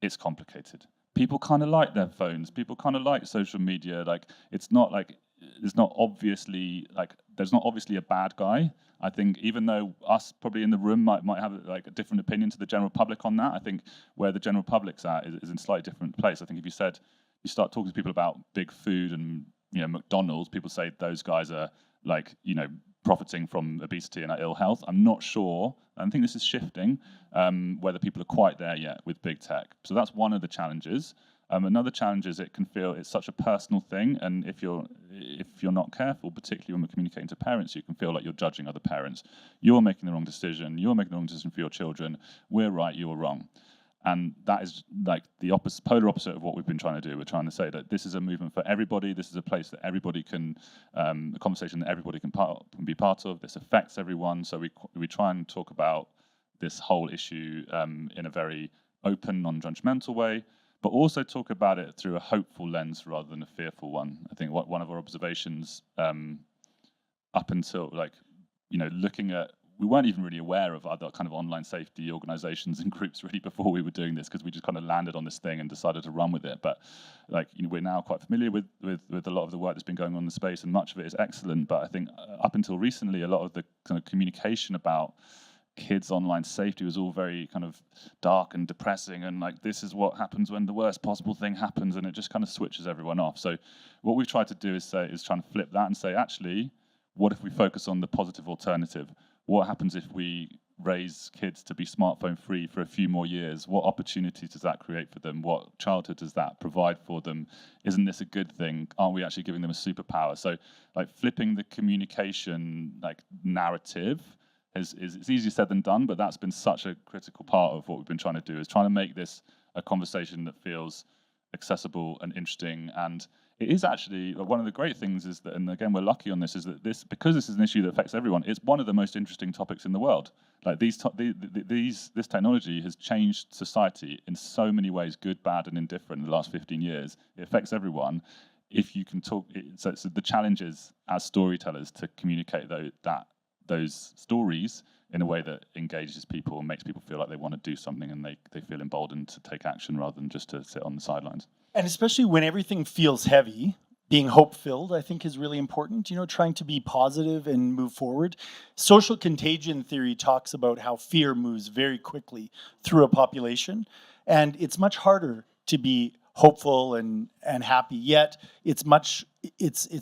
S6: it's complicated. People kind of like their phones. People kind of like social media. Like, it's not like there's not obviously a bad guy. I think even though us probably in the room might have like a different opinion to the general public on that, I think where the general public's at is in a slightly different place. I think if you start talking to people about big food and McDonald's, people say those guys are like profiting from obesity and ill health. I'm not sure. I think this is shifting, whether people are quite there yet with big tech. So that's one of the challenges. Another challenge is it can feel it's such a personal thing, and if you're not careful, particularly when we're communicating to parents, you can feel like you're judging other parents. You're making the wrong decision. You're making the wrong decision for your children. We're right. You're wrong. And that is like the polar opposite of what we've been trying to do. We're trying to say that this is a movement for everybody. This is a place that everybody can, a conversation that everybody can be part of. This affects everyone. So we try and talk about this whole issue in a very open, non-judgmental way, but also talk about it through a hopeful lens rather than a fearful one. I think one of our observations up until looking at we weren't even really aware of other kind of online safety organizations and groups really before we were doing this, because we just kind of landed on this thing and decided to run with it. But like, we're now quite familiar with a lot of the work that's been going on in the space, and much of it is excellent. But I think up until recently, a lot of the kind of communication about kids' online safety was all very kind of dark and depressing, and like, this is what happens when the worst possible thing happens, and it just kind of switches everyone off. So what we've tried to do is trying to flip that and say, actually, what if we focus on the positive alternative? What happens if we raise kids to be smartphone free for a few more years? What opportunities does that create for them? What childhood does that provide for them? Isn't this a good thing? Aren't we actually giving them a superpower? So like, flipping the communication like narrative is it's easier said than done, but that's been such a critical part of what we've been trying to do, is trying to make this a conversation that feels accessible and interesting. And it is actually one of the great things is that, and again, we're lucky on this, is that because this is an issue that affects everyone, it's one of the most interesting topics in the world. Like, this technology has changed society in so many ways, good, bad, and indifferent, in the last 15 years. It affects everyone. If you can talk, so the challenge is, as storytellers, to communicate those stories in a way that engages people and makes people feel like they want to do something, and they feel emboldened to take action rather than just to sit on the sidelines.
S1: And especially when everything feels heavy, being hope-filled, I think, is really important, trying to be positive and move forward. Social contagion theory talks about how fear moves very quickly through a population, and it's much harder to be hopeful and happy, yet it's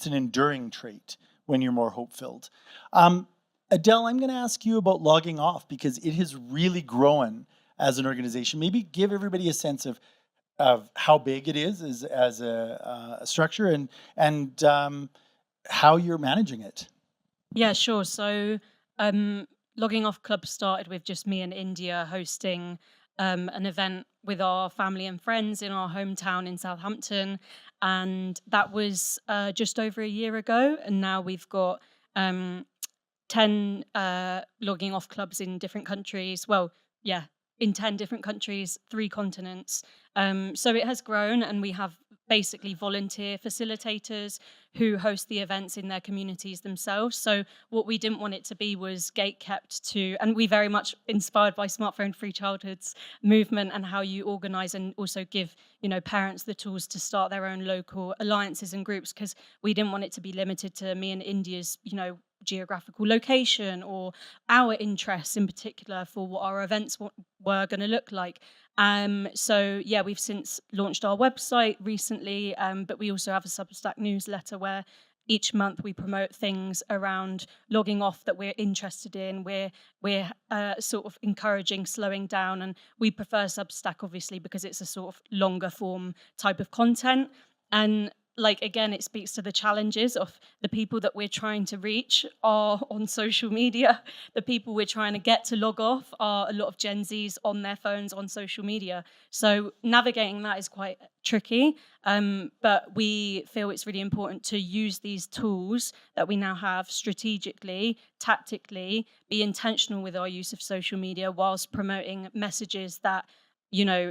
S1: an enduring trait when you're more hope-filled. Adele, I'm going to ask you about logging off, because it has really grown as an organization. Maybe give everybody a sense of how big it is as a structure, and how you're managing it.
S5: Yeah, sure. So Logging Off Club started with just me and India hosting an event with our family and friends in our hometown in Southampton. And that was just over a year ago. And now we've got 10 logging off clubs in different countries. Well, yeah, in 10 different countries, 3 continents. So it has grown, and we have basically volunteer facilitators who host the events in their communities themselves. So what we didn't want it to be was gate-kept to, and we very much inspired by Smartphone Free Childhoods movement and how you organise and also give parents the tools to start their own local alliances and groups, because we didn't want it to be limited to me and India's geographical location or our interests in particular for what our events were going to look like. So yeah, we've since launched our website recently, but we also have a Substack newsletter where each month we promote things around logging off that we're interested in. We're sort of encouraging slowing down, and we prefer Substack obviously because it's a sort of longer form type of content. And again, it speaks to the challenges of the people that we're trying to reach are on social media. The people we're trying to get to log off are a lot of Gen Zs on their phones on social media. So navigating that is quite tricky, but we feel it's really important to use these tools that we now have strategically, tactically, be intentional with our use of social media whilst promoting messages that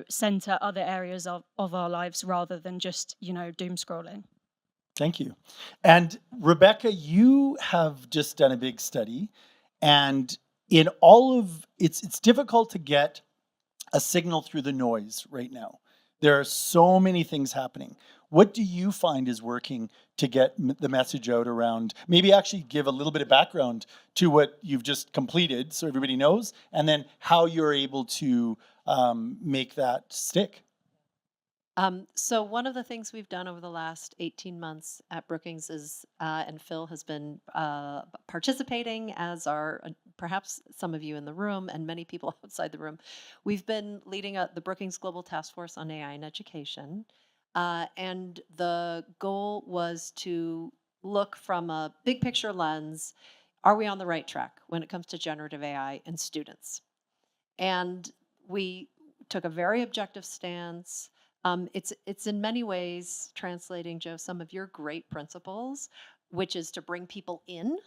S5: center other areas of our lives rather than just, doom scrolling.
S1: Thank you. And Rebecca, you have just done a big study, and in all of it's difficult to get a signal through the noise right now. There are so many things happening. What do you find is working to get the message out around, maybe actually give a little bit of background to what you've just completed so everybody knows, and then how you're able to make that stick?
S3: So one of the things we've done over the last 18 months at Brookings is, and Phil has been participating, as are perhaps some of you in the room and many people outside the room. We've been leading the Brookings Global Task Force on AI in Education. And the goal was to look from a big picture lens. Are we on the right track when it comes to generative AI and students? And we took a very objective stance. It's in many ways translating, Joe, some of your great principles, which is to bring people in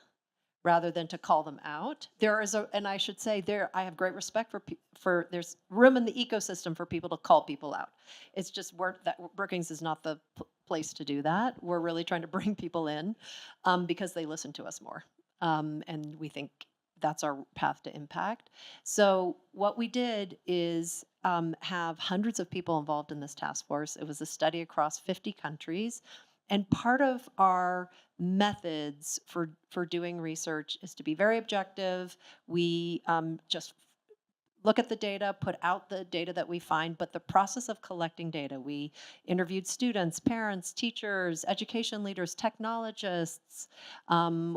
S3: rather than to call them out. There is and I should say I have great respect for there's room in the ecosystem for people to call people out. It's just that Brookings is not the place to do that. We're really trying to bring people in because they listen to us more. And we think that's our path to impact. So what we did is have hundreds of people involved in this task force. It was a study across 50 countries. And part of our methods for doing research is to be very objective. We just look at the data, put out the data that we find, but the process of collecting data, we interviewed students, parents, teachers, education leaders, technologists.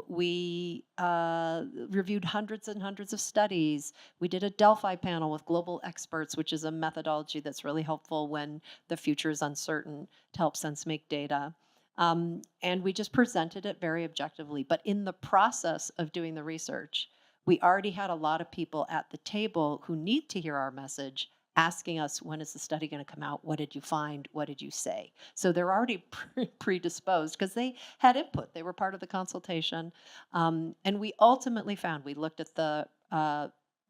S3: We reviewed hundreds and hundreds of studies. We did a Delphi panel with global experts, which is a methodology that's really helpful when the future is uncertain to help sense make data. And we just presented it very objectively. But in the process of doing the research, we already had a lot of people at the table who need to hear our message asking us, when is the study going to come out? What did you find? What did you say? So they're already predisposed because they had input. They were part of the consultation. And we ultimately found, we looked at the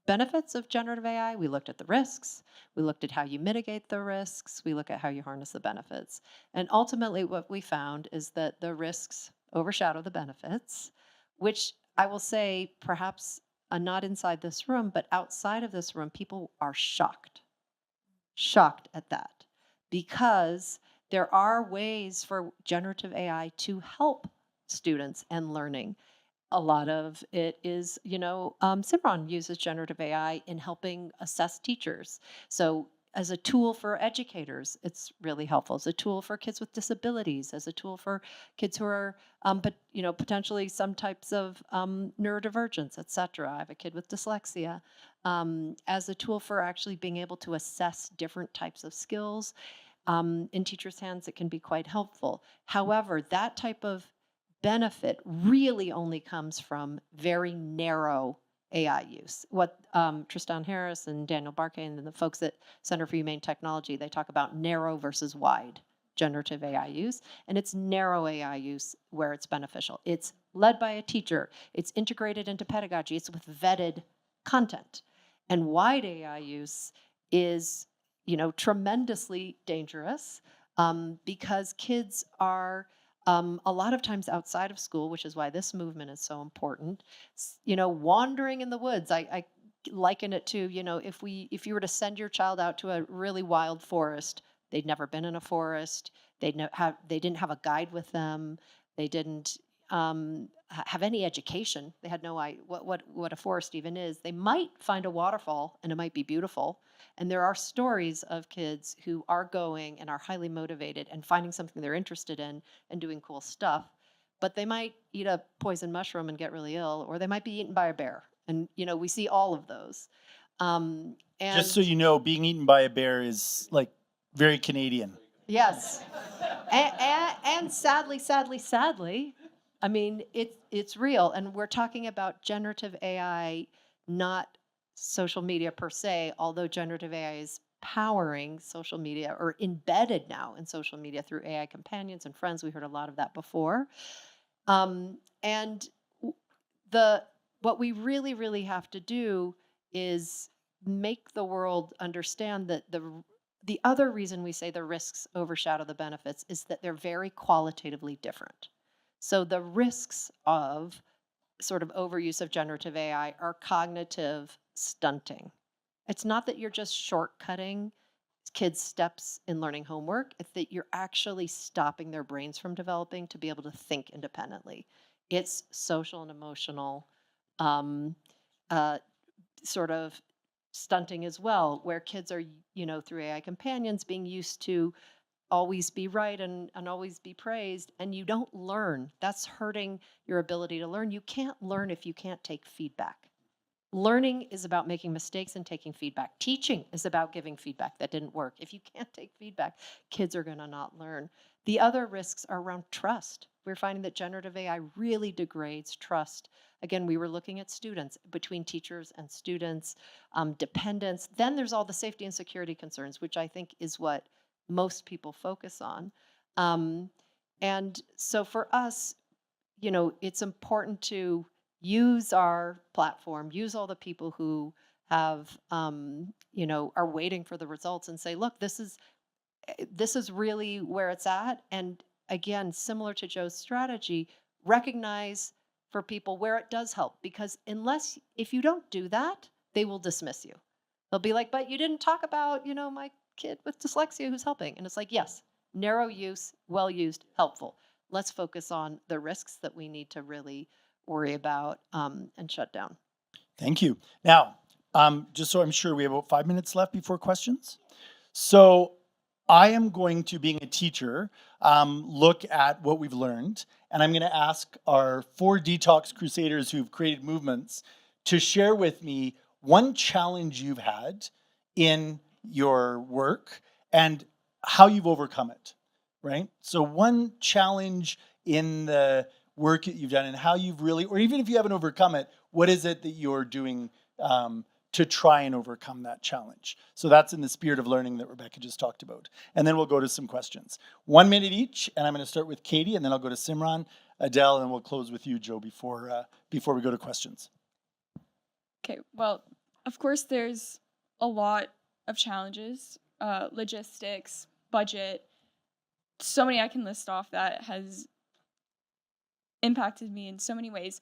S3: benefits of generative AI. We looked at the risks. We looked at how you mitigate the risks. We look at how you harness the benefits. And ultimately what we found is that the risks overshadow the benefits, which I will say perhaps not inside this room, but outside of this room, people are shocked at that, because there are ways for generative AI to help students and learning. A lot of it is, Simran uses generative AI in helping assess teachers. So as a tool for educators, it's really helpful. As a tool for kids with disabilities, as a tool for kids who are, potentially some types of neurodivergence, et cetera. I have a kid with dyslexia. As a tool for actually being able to assess different types of skills. In teachers' hands, it can be quite helpful. However, that type of benefit really only comes from very narrow AI use. What Tristan Harris and Daniel Barkane and the folks at Center for Humane Technology, they talk about narrow versus wide generative AI use. And it's narrow AI use where it's beneficial. It's led by a teacher. It's integrated into pedagogy. It's with vetted content. And wide AI use is, tremendously dangerous because kids are a lot of times outside of school, which is why this movement is so important, wandering in the woods. I liken it to, if you were to send your child out to a really wild forest, they'd never been in a forest, they didn't have a guide with them, they didn't have any education, they had no idea what a forest even is. They might find a waterfall and it might be beautiful. And there are stories of kids who are going and are highly motivated and finding something they're interested in and doing cool stuff, but they might eat a poison mushroom and get really ill, or they might be eaten by a bear. And, we see all of those. And
S1: Just so you know, being eaten by a bear is like very Canadian.
S3: yes. And sadly, I mean, it's real. And we're talking about generative AI, not social media per se, although generative AI is powering social media or embedded now in social media through AI companions and friends. We heard a lot of that before. And what we really, really have to do is make the world understand that the other reason we say the risks overshadow the benefits is that they're very qualitatively different. So the risks of sort of overuse of generative AI are cognitive stunting. It's not that you're just shortcutting kids' steps in learning homework, it's that you're actually stopping their brains from developing to be able to think independently. It's social and emotional sort of stunting as well, where kids are, through AI companions being used to always be right and always be praised, and you don't learn. That's hurting your ability to learn. You can't learn if you can't take feedback. Learning is about making mistakes and taking feedback. Teaching is about giving feedback that didn't work. If you can't take feedback, kids are going to not learn. The other risks are around trust. We're finding that generative AI really degrades trust. Again, we were looking at students, between teachers and students, dependence. Then there's all the safety and security concerns, which I think is what most people focus on. And so for us, it's important to use our platform, use all the people who have, are waiting for the results and say, look, this is really where it's at. And again, similar to Joe's strategy, recognize for people where it does help, because if you don't do that, they will dismiss you. They'll be like, but you didn't talk about, my kid with dyslexia who's helping. And it's like, yes, narrow use, well used, helpful. Let's focus on the risks that we need to really worry about and shut down.
S1: Thank you. Now, just so I'm sure, we have about 5 minutes left before questions. So I am going to, being a teacher, look at what we've learned, and I'm going to ask our 4 Detox Crusaders who've created movements to share with me one challenge you've had in your work and how you've overcome it, right? So one challenge in the work that you've done and how you've really, or even if you haven't overcome it, what is it that you're doing to try and overcome that challenge? So that's in the spirit of learning that Rebecca just talked about. And then we'll go to some questions. 1 minute each, and I'm going to start with Katie, and then I'll go to Simran, Adele, and we'll close with you, Joe, before we go to questions.
S2: Okay, well, of course, there's a lot of challenges, logistics, budget, so many I can list off that has impacted me in so many ways.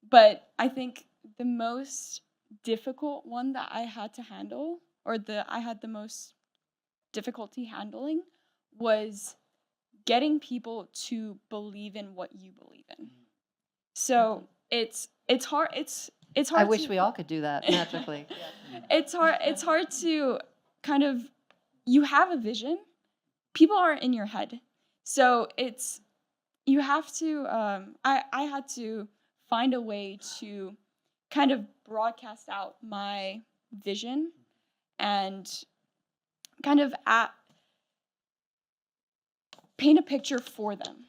S2: But I think the most difficult one that I had to handle, or I had the most difficulty handling, was getting people to believe in what you believe in. So it's hard. It's hard.
S3: I wish we all could do that magically.
S2: It's hard to kind of, you have a vision, people aren't in your head, so you have to. I had to find a way to kind of broadcast out my vision and kind of paint a picture for them,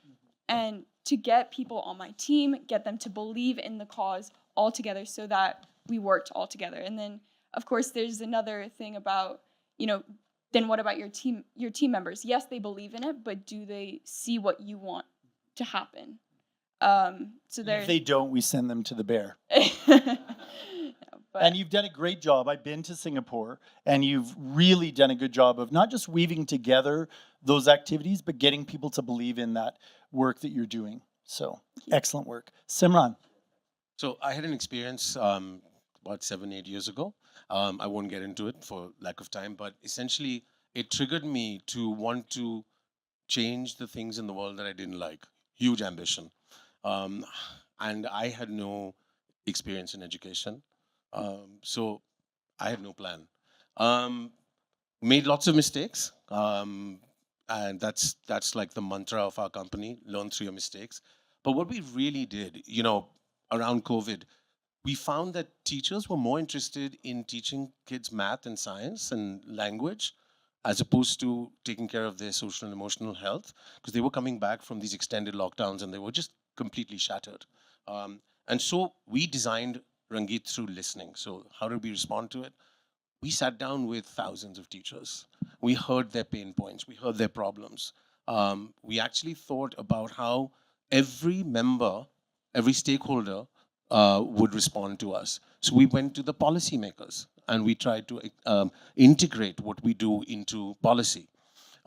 S2: and to get people on my team, get them to believe in the cause all together so that we worked all together. And then, of course, there's another thing about, then what about your team members? Yes, they believe in it, but do they see what you want to happen? So
S1: if they don't, we send them to the bear.
S2: But,
S1: and you've done a great job. I've been to Singapore, and you've really done a good job of not just weaving together those activities, but getting people to believe in that work that you're doing. So excellent work. Simran.
S4: So I had an experience about 7-8 years ago. I won't get into it for lack of time, but essentially it triggered me to want to change the things in the world that I didn't like. Huge ambition. And I had no experience in education. So I had no plan. Made lots of mistakes. And that's like the mantra of our company, learn through your mistakes. But what we really did, around COVID, we found that teachers were more interested in teaching kids math and science and language as opposed to taking care of their social and emotional health, because they were coming back from these extended lockdowns and they were just completely shattered. And so we designed Rangeet through listening. So how did we respond to it? We sat down with thousands of teachers. We heard their pain points. We heard their problems. We actually thought about how every member, every stakeholder would respond to us. So we went to the policymakers and we tried to integrate what we do into policy.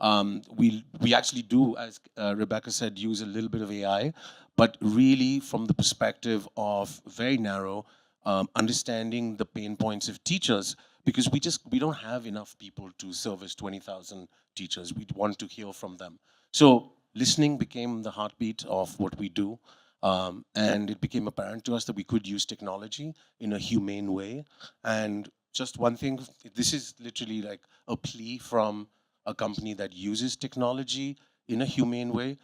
S4: We actually do, as Rebecca said, use a little bit of AI, but really from the perspective of very narrow, understanding the pain points of teachers, because we don't have enough people to service 20,000 teachers. We want to hear from them. So listening became the heartbeat of what we do. And it became apparent to us that we could use technology in a humane way. And just one thing, this is literally like a plea from a company that uses technology in a humane way.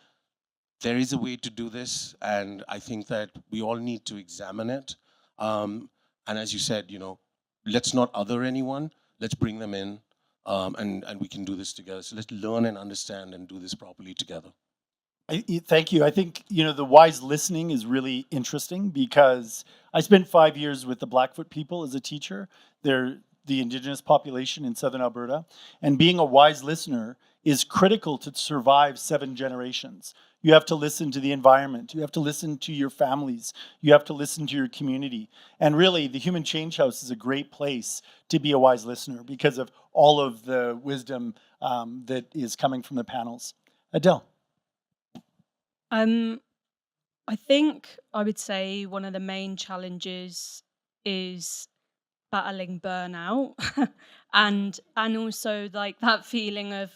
S4: There is a way to do this, and I think that we all need to examine it. And as you said, let's not other anyone, let's bring them in, and we can do this together. So let's learn and understand and do this properly together.
S1: Thank you. I think, the wise listening is really interesting because I spent 5 years with the Blackfoot people as a teacher. They're the Indigenous population in Southern Alberta. And being a wise listener is critical to survive 7 generations. You have to listen to the environment. You have to listen to your families. You have to listen to your community. And really, the Human Change House is a great place to be a wise listener because of all of the wisdom that is coming from the panels. Adele.
S5: I think I would say one of the main challenges is battling burnout and also like that feeling of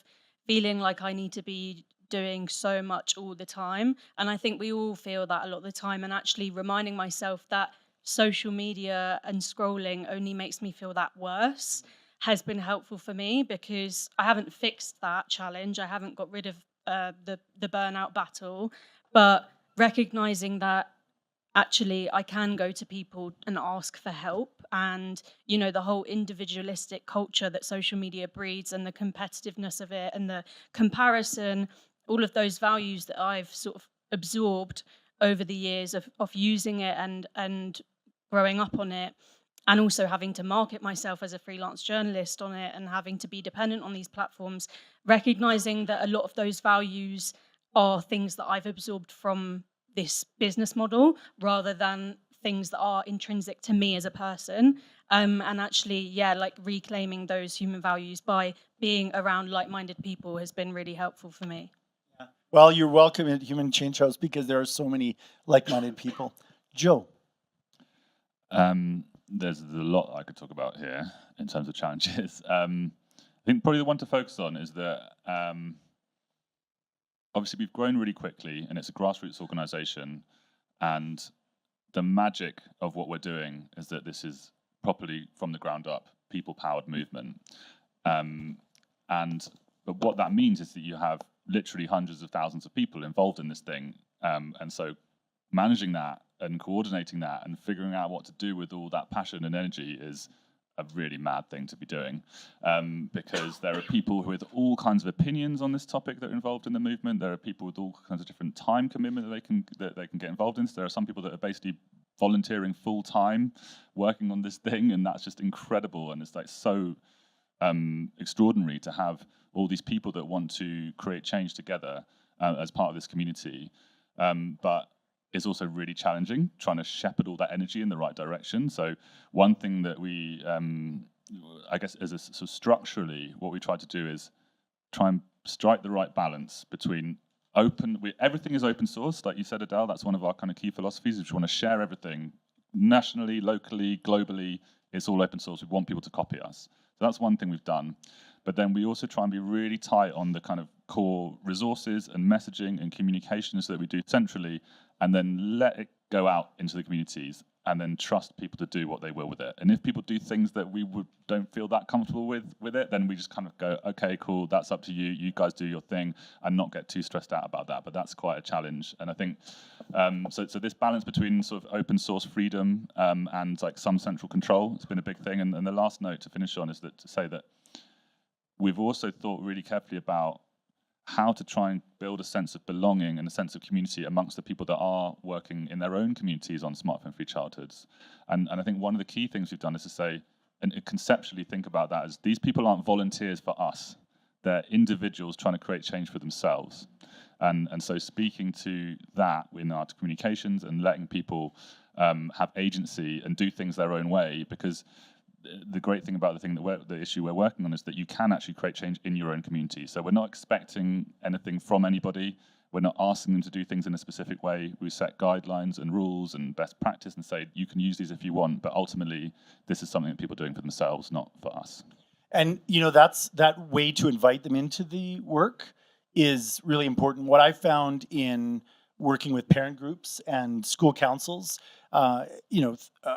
S5: feeling like I need to be doing so much all the time. And I think we all feel that a lot of the time, and actually reminding myself that social media and scrolling only makes me feel that worse has been helpful for me, because I haven't fixed that challenge. I haven't got rid of the burnout battle, but recognizing that actually I can go to people and ask for help. And the whole individualistic culture that social media breeds, and the competitiveness of it, and the comparison, all of those values that I've sort of absorbed over the years of using it and growing up on it, and also having to market myself as a freelance journalist on it, and having to be dependent on these platforms, recognizing that a lot of those values are things that I've absorbed from this business model, rather than things that are intrinsic to me as a person. And actually, yeah, like reclaiming those human values by being around like-minded people has been really helpful for me.
S1: Well, you're welcome at Human Change House because there are so many like-minded people. Joe.
S6: There's a lot I could talk about here in terms of challenges. I think probably the one to focus on is that obviously we've grown really quickly, and it's a grassroots organization, and the magic of what we're doing is that this is properly from the ground up, people-powered movement. But what that means is that you have literally hundreds of thousands of people involved in this thing, and so managing that and coordinating that and figuring out what to do with all that passion and energy is a really mad thing to be doing, because there are people with all kinds of opinions on this topic that are involved in the movement. There are people with all kinds of different time commitment that they can get involved in. So there are some people that are basically volunteering full time, working on this thing, and that's just incredible. And it's like so extraordinary to have all these people that want to create change together as part of this community. But it's also really challenging trying to shepherd all that energy in the right direction. So one thing that we, I guess, as a sort of structurally, what we try to do is try and strike the right balance between everything is open source, like you said, Adele. That's one of our kind of key philosophies. We just want to share everything nationally, locally, globally. It's all open source. We want people to copy us. So that's one thing we've done. But then we also try and be really tight on the kind of core resources and messaging and communications that we do centrally, and then let it go out into the communities, and then trust people to do what they will with it. And if people do things that we don't feel that comfortable with it, then we just kind of go, okay, cool, that's up to you. You guys do your thing, and not get too stressed out about that. But that's quite a challenge. And I think, so this balance between sort of open source freedom and like some central control, it's been a big thing. And the last note to finish on is to say that we've also thought really carefully about how to try and build a sense of belonging and a sense of community amongst the people that are working in their own communities on smartphone-free childhoods. And I think one of the key things we've done is to say, and conceptually think about that as these people aren't volunteers for us. They're individuals trying to create change for themselves. And so speaking to that in our communications and letting people have agency and do things their own way, because the great thing about the issue we're working on is that you can actually create change in your own community. So we're not expecting anything from anybody. We're not asking them to do things in a specific way. We set guidelines and rules and best practice and say, you can use these if you want, but ultimately this is something that people are doing for themselves, not for us.
S1: And that's that way to invite them into the work is really important. What I found in working with parent groups and school councils,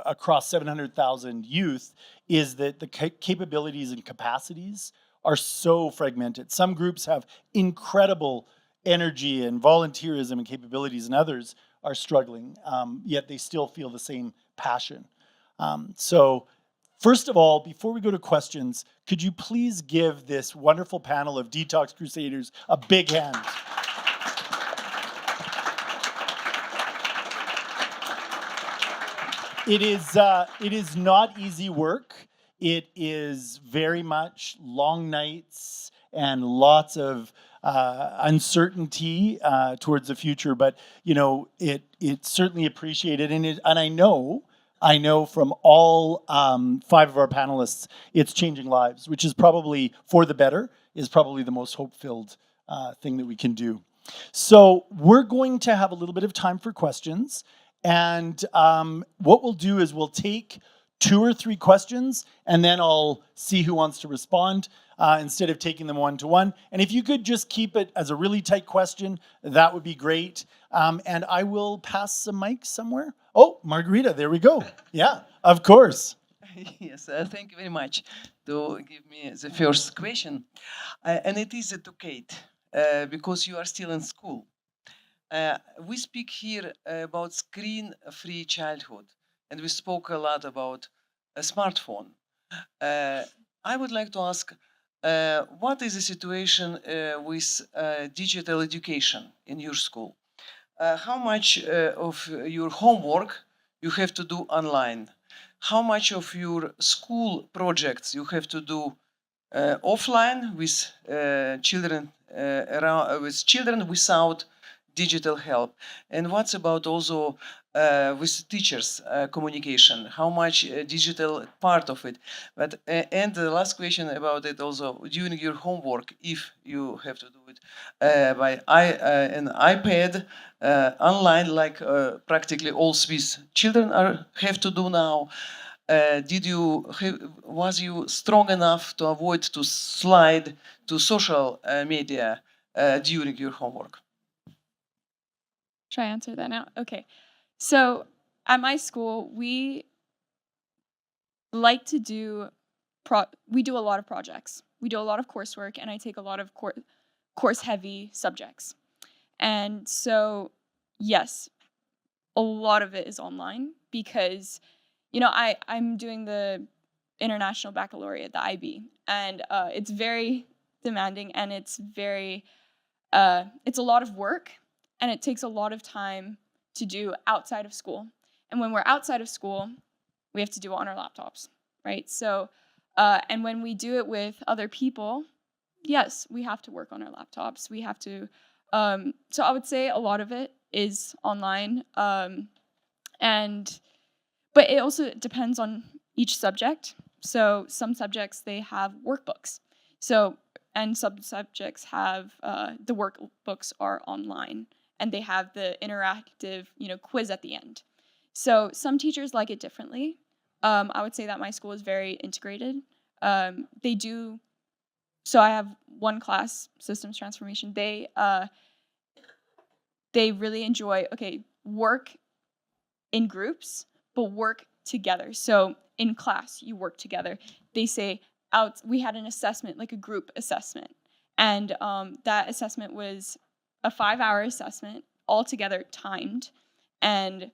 S1: across 700,000 youth, is that the capabilities and capacities are so fragmented. Some groups have incredible energy and volunteerism and capabilities, and others are struggling, yet they still feel the same passion. So first of all, before we go to questions, could you please give this wonderful panel of Detox Crusaders a big hand? It is not easy work. It is very much long nights and lots of uncertainty towards the future. But it's certainly appreciated, and I know from all 5 of our panelists, it's changing lives, which is probably for the better. Is probably the most hope-filled thing that we can do. So we're going to have a little bit of time for questions. And what we'll do is we'll take 2 or 3 questions, and then I'll see who wants to respond instead of taking them one-to-one. And if you could just keep it as a really tight question, that would be great. And I will pass the mic somewhere. Oh, Margarita, there we go. Yeah, of course.
S7: Yes, thank you very much to give me the first question. And it is to Kate, because you are still in school. We speak here about screen-free childhood, and we spoke a lot about a smartphone. I would like to ask, what is the situation with digital education in your school? How much of your homework you have to do online? How much of your school projects you have to do offline with children with children without digital help? And what's about also with teachers communication? How much digital part of it? But and the last question about it also, during your homework, if you have to do it by an iPad online, like practically all Swiss children have to do now. Was you strong enough to avoid to slide to social media during your homework?
S2: Should I answer that now? Okay. So at my school, we like to do we do a lot of projects. We do a lot of coursework, and I take a lot of course-heavy subjects. And so, yes, a lot of it is online because, you know, I'm doing the International Baccalaureate, the IB, and it's very demanding, and it's very, it's a lot of work, and it takes a lot of time to do outside of school. And when we're outside of school, we have to do it on our laptops, right? So, and when we do it with other people, yes, we have to work on our laptops. We have to, so I would say a lot of it is online. But it also depends on each subject. So some subjects, they have workbooks. So, and some subjects have, the workbooks are online, and they have the interactive, quiz at the end. So some teachers like it differently. I would say that my school is very integrated. They do, so I have one class, systems transformation. They really enjoy, work in groups, but work together. So in class, you work together. They say we had an assessment, like a group assessment. And that assessment was a 5-hour assessment, all together timed. And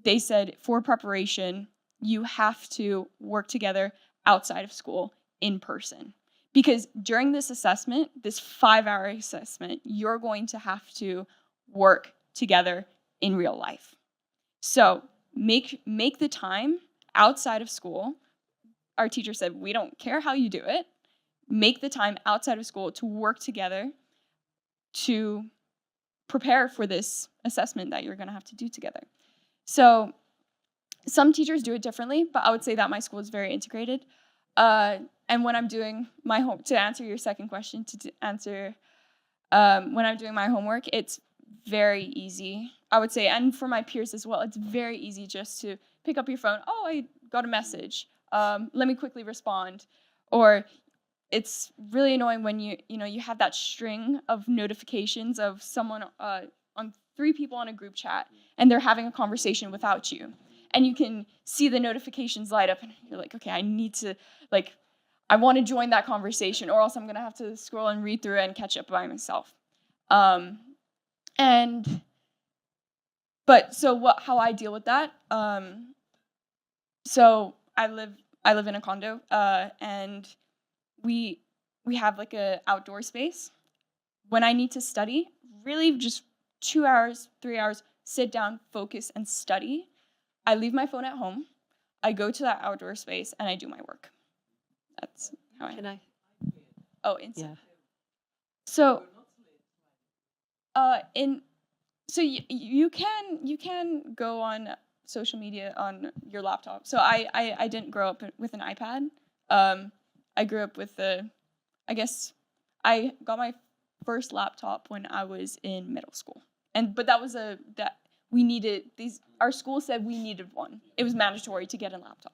S2: they said for preparation, you have to work together outside of school in person. Because during this assessment, this 5-hour assessment, you're going to have to work together in real life. So make the time outside of school. Our teacher said, we don't care how you do it. Make the time outside of school to work together to prepare for this assessment that you're going to have to do together. So some teachers do it differently, but I would say that my school is very integrated. And when I'm doing my to answer your second question, when I'm doing my homework, it's very easy, I would say, and for my peers as well, it's very easy just to pick up your phone. Oh, I got a message. Let me quickly respond. Or it's really annoying when you have that string of notifications of someone on 3 people on a group chat, and they're having a conversation without you. And you can see the notifications light up, and you're like, okay, I need to, I want to join that conversation, or else I'm going to have to scroll and read through it and catch up by myself. How I deal with that? So I live in a condo, and we have like a outdoor space. When I need to study, really just 2 hours, 3 hours, sit down, focus, and study. I leave my phone at home. I go to that outdoor space and I do my work. That's how I.
S3: Can I?
S2: Oh, inside.
S3: Yeah.
S2: So, you can go on social media on your laptop. So I didn't grow up with an iPad. I grew up with I guess I got my first laptop when I was in middle school. But that was that we needed these. Our school said we needed one. It was mandatory to get a laptop.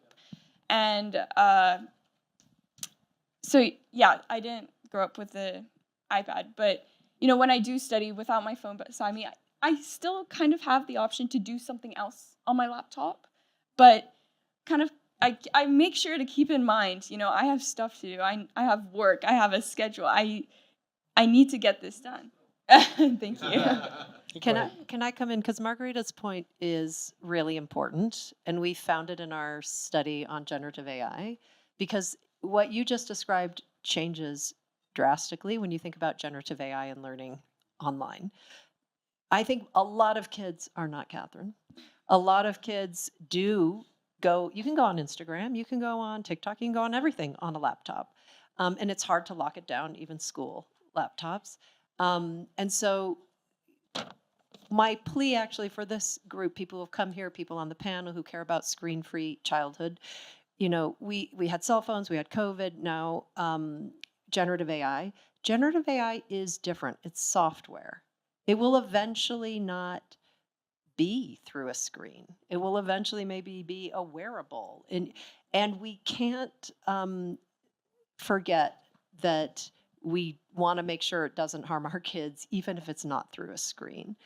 S2: And so yeah, I didn't grow up with the iPad, but when I do study without my phone beside me, I still kind of have the option to do something else on my laptop, but kind of I make sure to keep in mind, I have stuff to do. I have work. I have a schedule. I need to get this done. Thank you.
S3: Can I come in? Because Margarita's point is really important, and we found it in our study on generative AI, because what you just described changes drastically when you think about generative AI and learning online. I think a lot of kids are not Catherine. A lot of kids do go, you can go on Instagram, you can go on TikTok, you can go on everything on a laptop. And it's hard to lock it down, even school laptops. And so my plea actually for this group, people who have come here, people on the panel who care about screen-free childhood, we had cell phones, we had COVID, now generative AI. Generative AI is different. It's software. It will eventually not be through a screen. It will eventually maybe be a wearable. And we can't forget that we want to make sure it doesn't harm our kids, even if it's not through a screen.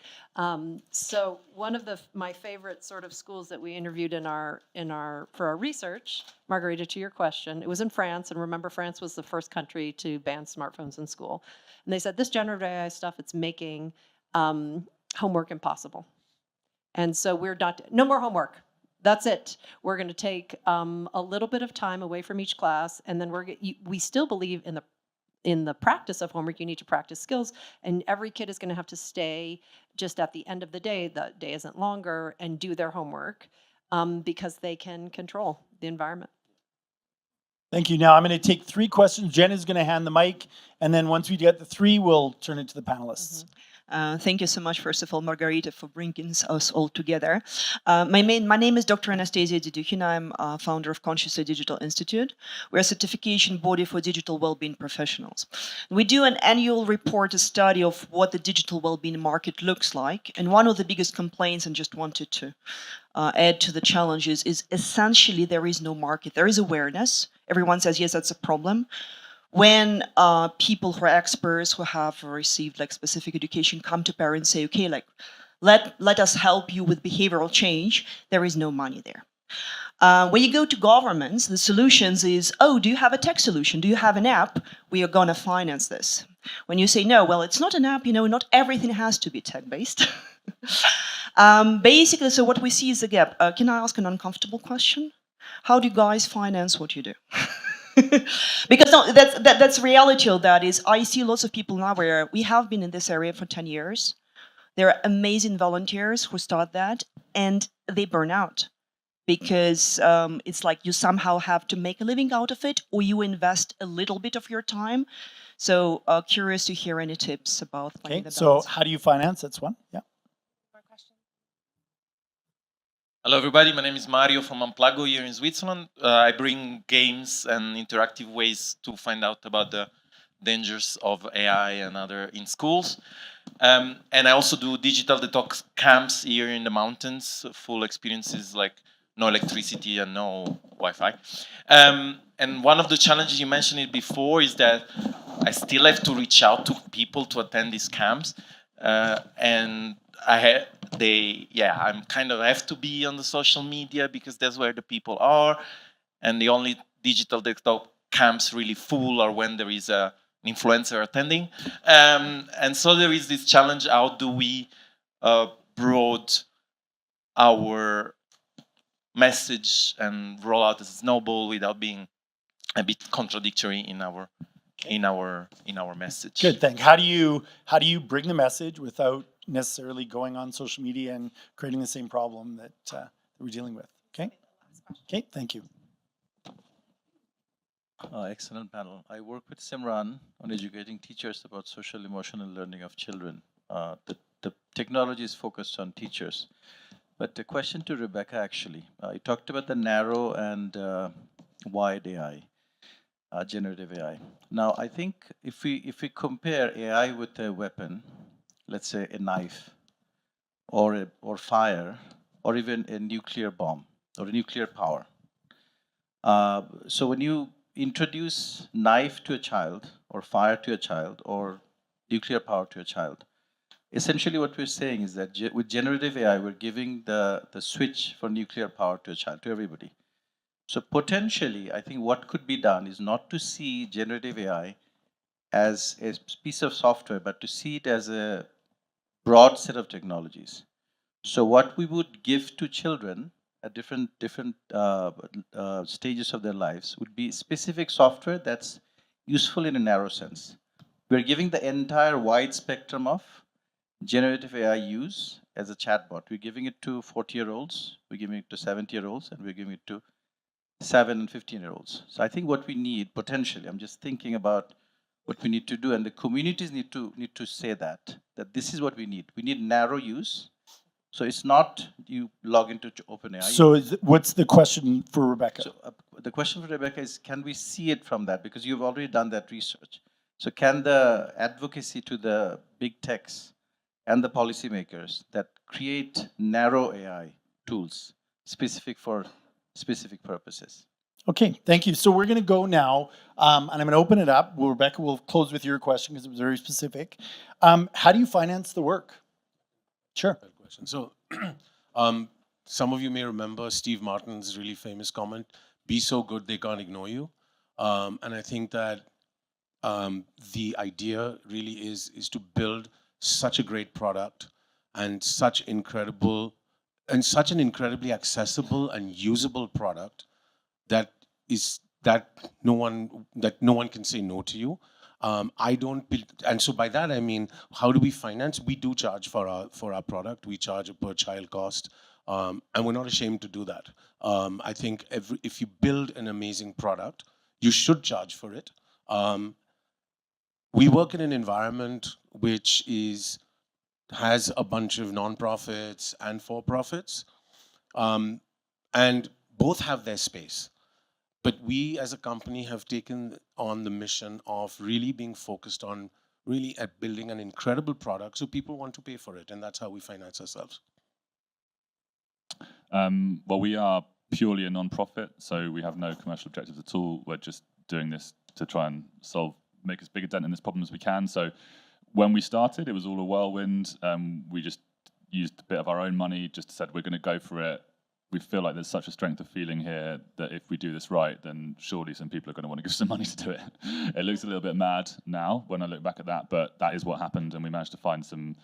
S3: So one of my favorite sort of schools that we interviewed for our research, Margarita, to your question, it was in France, and remember, France was the first country to ban smartphones in school. And they said this generative AI stuff, it's making homework impossible. And so no more homework. That's it. We're going to take a little bit of time away from each class, and then we still believe in the practice of homework. You need to practice skills, and every kid is going to have to stay just at the end of the day isn't longer, and do their homework because they can control the environment.
S1: Thank you. Now I'm going to take 3 questions. Jen is going to hand the mic, and then once we get the 3, we'll turn it to the panelists.
S8: Thank you so much, first of all, Margarita, for bringing us all together. My name is Dr. Anastasia Dedukin. I'm founder of Consciously Digital Institute. We're a certification body for digital well-being professionals. We do an annual report, a study of what the digital well-being market looks like. And one of the biggest complaints, and just wanted to add to the challenges, is essentially there is no market. There is awareness. Everyone says, yes, that's a problem. When people who are experts, who have received specific education, come to parents and say, okay, let us help you with behavioral change, there is no money there. When you go to governments, the solutions is, oh, do you have a tech solution? Do you have an app? We are going to finance this. When you say, no, well, it's not an app, not everything has to be tech-based. Basically, so what we see is a gap. Can I ask an uncomfortable question? How do you guys finance what you do? Because no, that's reality of that is I see lots of people now where we have been in this area for 10 years. There are amazing volunteers who start that and they burn out because it's like you somehow have to make a living out of it or you invest a little bit of your time. So curious to hear any tips about finding the balance.
S1: So how do you finance? That's one. Yeah.
S9: Hello everybody, my name is Mario from Amplago here in Switzerland. I bring games and interactive ways to find out about the dangers of AI and other in schools. And I also do digital detox camps here in the mountains, full experiences like no electricity and no Wi-Fi. And one of the challenges, you mentioned it before, is that I still have to reach out to people to attend these camps. And I'm kind of have to be on the social media because that's where the people are, and the only digital detox camps really full are when there is an influencer attending, and so there is this challenge: how do we broaden our message and roll out a snowball without being a bit contradictory in our message?
S1: Good, thank you. How do you bring the message without necessarily going on social media and creating the same problem that we're dealing with? Okay, thank you.
S10: Excellent panel. I work with Simran on educating teachers about social emotional learning of children. The technology is focused on teachers. But the question to Rebecca, actually, you talked about the narrow and wide AI. generative AI. Now, I think if we compare AI with a weapon, let's say a knife, or fire, or even a nuclear bomb or a nuclear power. So when you introduce knife to a child, or fire to a child, or nuclear power to a child, essentially what we're saying is that with generative AI, we're giving the switch for nuclear power to a child, to everybody. So potentially, I think what could be done is not to see generative AI as a piece of software, but to see it as a broad set of technologies. So what we would give to children at different stages of their lives would be specific software that's useful in a narrow sense. We're giving the entire wide spectrum of generative AI use as a chatbot. We're giving it to 40-year-olds, we're giving it to 70-year-olds, and we're giving it to 7 and 15-year-olds. So I think what we need potentially, I'm just thinking about what we need to do, and the communities need to say that this is what we need. We need narrow use. So it's not you log into OpenAI.
S1: So what's the question for Rebecca?
S10: So the question for Rebecca is, can we see it from that? Because you've already done that research. So can the advocacy to the big techs and the policymakers that create narrow AI tools specific for specific purposes?
S1: Okay, thank you. So we're going to go now, and I'm going to open it up. Well, Rebecca, we'll close with your question because it was very specific. How do you finance the work? Sure.
S4: So, some of you may remember Steve Martin's really famous comment, "Be so good they can't ignore you." And I think that the idea really is to build such a great product and such an incredibly accessible and usable product that no one can say no to you. And so by that I mean, how do we finance? We do charge for our product. We charge a per child cost, and we're not ashamed to do that. I think if you build an amazing product, you should charge for it. We work in an environment which has a bunch of nonprofits and for-profits, and both have their space. But we as a company have taken on the mission of really being focused on really at building an incredible product so people want to pay for it, and that's how we finance ourselves.
S6: Well, we are purely a non-profit, so we have no commercial objectives at all. We're just doing this to try and make as big a dent in this problem as we can. So when we started, it was all a whirlwind. We just used a bit of our own money, just said we're going to go for it. We feel like there's such a strength of feeling here that if we do this right, then surely some people are going to want to give some money to do it. It looks a little bit mad now when I look back at that, but that is what happened, and we managed to find some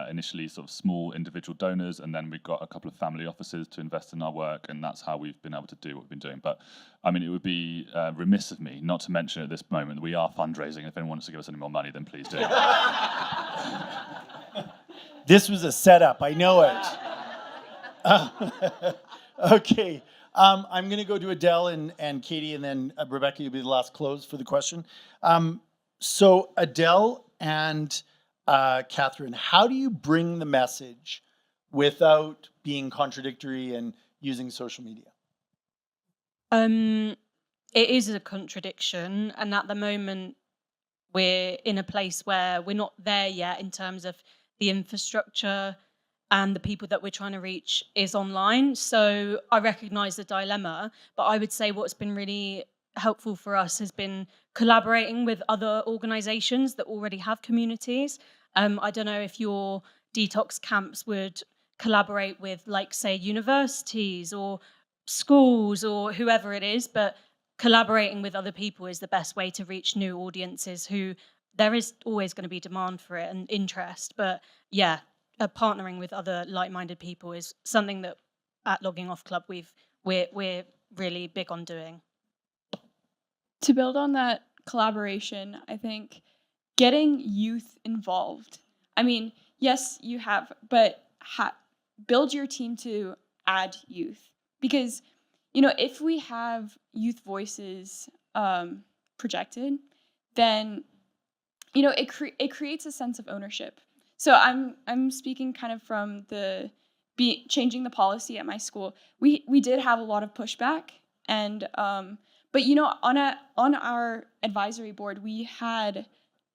S6: initially sort of small individual donors, and then we got a couple of family offices to invest in our work, and that's how we've been able to do what we've been doing. But I mean, it would be remiss of me not to mention at this moment that we are fundraising. If anyone wants to give us any more money, then please do.
S1: This was a setup, I know it. Okay, I'm going to go to Adele and Katie, and then Rebecca, you'll be the last close for the question. So Adele and Catherine, how do you bring the message without being contradictory and using social media?
S5: It is a contradiction, and at the moment we're in a place where we're not there yet in terms of the infrastructure and the people that we're trying to reach is online. So I recognize the dilemma, but I would say what's been really helpful for us has been collaborating with other organizations that already have communities. I don't know if your detox camps would collaborate with, like, say, universities or schools or whoever it is, but collaborating with other people is the best way to reach new audiences who there is always going to be demand for it and interest. But yeah, partnering with other like-minded people is something that at Logging Off Club we're really big on doing.
S2: To build on that collaboration, I think getting youth involved. I mean, yes, you have, but build your team to add youth, because if we have youth voices projected, then it creates a sense of ownership. So I'm speaking kind of from changing the policy at my school. We did have a lot of pushback, and But on our advisory board, we had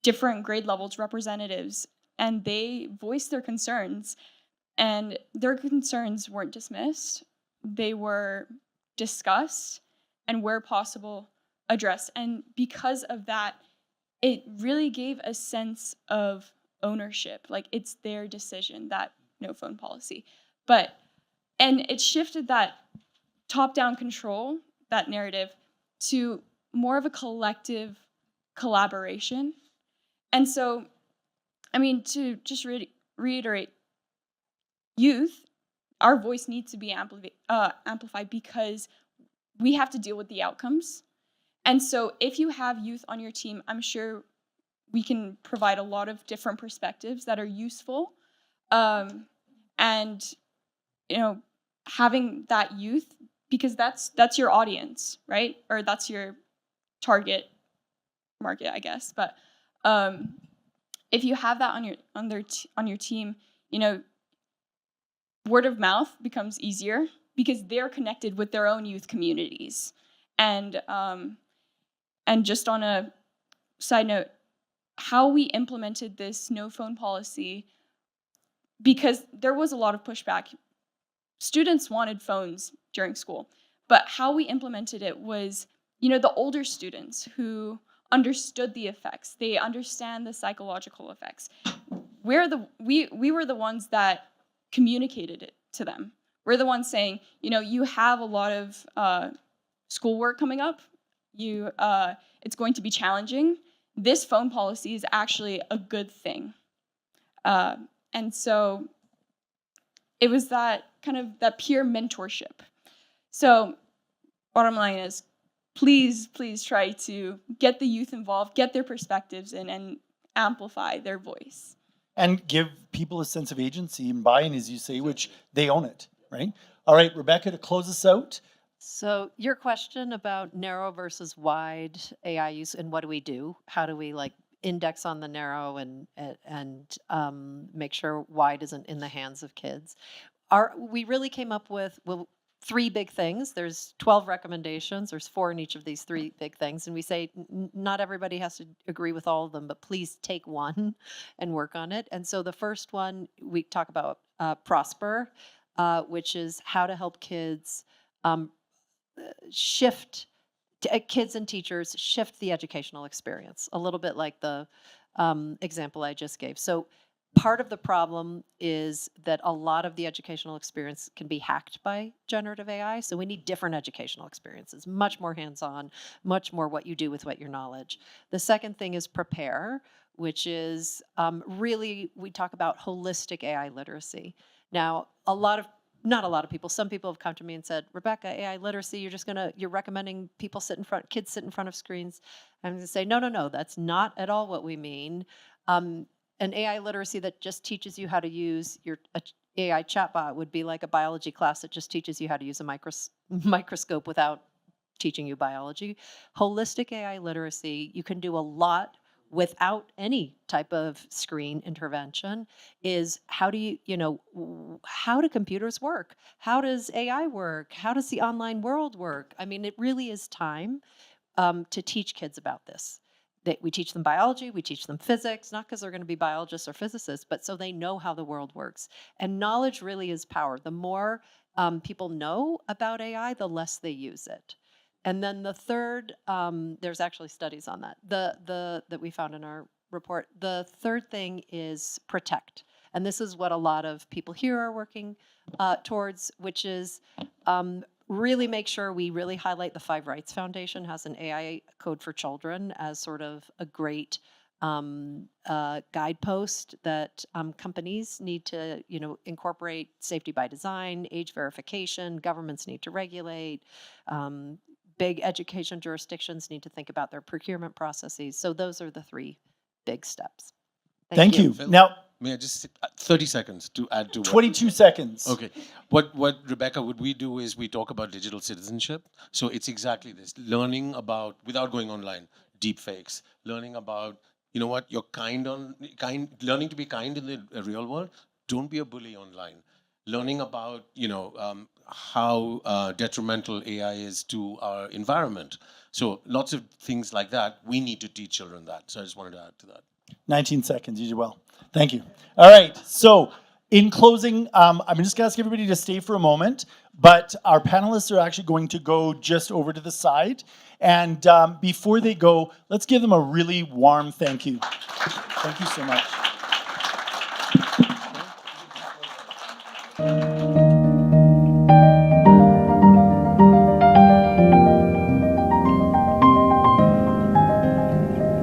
S2: different grade levels representatives, and they voiced their concerns, and their concerns weren't dismissed. They were discussed and, where possible, addressed. And because of that, it really gave a sense of ownership. Like, it's their decision, that no phone policy. And it shifted that top-down control, that narrative, to more of a collective collaboration. And so, I mean, to just reiterate, youth, our voice needs to be amplified because we have to deal with the outcomes. And so if you have youth on your team, I'm sure we can provide a lot of different perspectives that are useful. And, having that youth, because that's your audience, right? Or that's your target market, I guess. But if you have that on your team, word of mouth becomes easier because they're connected with their own youth communities. And just on a side note, how we implemented this no phone policy, because there was a lot of pushback. Students wanted phones during school, but how we implemented it was, the older students who understood the effects, they understand the psychological effects. We were the ones that communicated it to them. We're the ones saying, you have a lot of schoolwork coming up. It's going to be challenging. This phone policy is actually a good thing. And so it was that peer mentorship. So bottom line is, please try to get the youth involved, get their perspectives in, and amplify their voice.
S1: And give people a sense of agency and buy-in, as you say, which they own it, right? All right, Rebecca, to close us out.
S3: So your question about narrow versus wide AI use and what do we do? How do we index on the narrow and make sure wide isn't in the hands of kids? We really came up with three big things. There's 12 recommendations. There's 4 in each of these 3 big things. And we say not everybody has to agree with all of them, but please take one and work on it. And so the first one, we talk about Prosper, which is how to help kids shift, kids and teachers shift the educational experience, a little bit like the example I just gave. So part of the problem is that a lot of the educational experience can be hacked by generative AI. So we need different educational experiences, much more hands-on, much more what you do with your knowledge. The second thing is Prepare, which is really, we talk about holistic AI literacy. Now, not a lot of people, some people have come to me and said, Rebecca, AI literacy, you're recommending kids sit in front of screens. I'm going to say, no, that's not at all what we mean. An AI literacy that just teaches you how to use your AI chatbot would be like a biology class that just teaches you how to use a microscope without teaching you biology. Holistic AI literacy, you can do a lot without any type of screen intervention. Is how do how do computers work? How does AI work? How does the online world work? I mean, it really is time to teach kids about this. We teach them biology, we teach them physics, not because they're going to be biologists or physicists, but so they know how the world works. And knowledge really is power. The more people know about AI, the less they use it. And then the third, there's actually studies on that, that we found in our report. The third thing is protect. And this is what a lot of people here are working towards, which is really make sure we really highlight the 5 Rights Foundation has an AI code for children as sort of a great guidepost that companies need to, incorporate safety by design, age verification, governments need to regulate, big education jurisdictions need to think about their procurement processes. So those are the 3 big steps.
S1: Thank you. Now,
S4: may I just 30 seconds to add to
S1: 22 seconds.
S4: Okay. What Rebecca, what we do is we talk about digital citizenship. So it's exactly this, learning about, without going online, deep fakes, learning about, you're learning to be kind in the real world. Don't be a bully online. learning about, how detrimental AI is to our environment. So lots of things like that. We need to teach children that. So I just wanted to add to that.
S1: 19 seconds, you did well. Thank you. All right, so in closing, I'm just gonna ask everybody to stay for a moment, but our panelists are actually going to go just over to the side. And before they go, let's give them a really warm thank you. Thank you so much.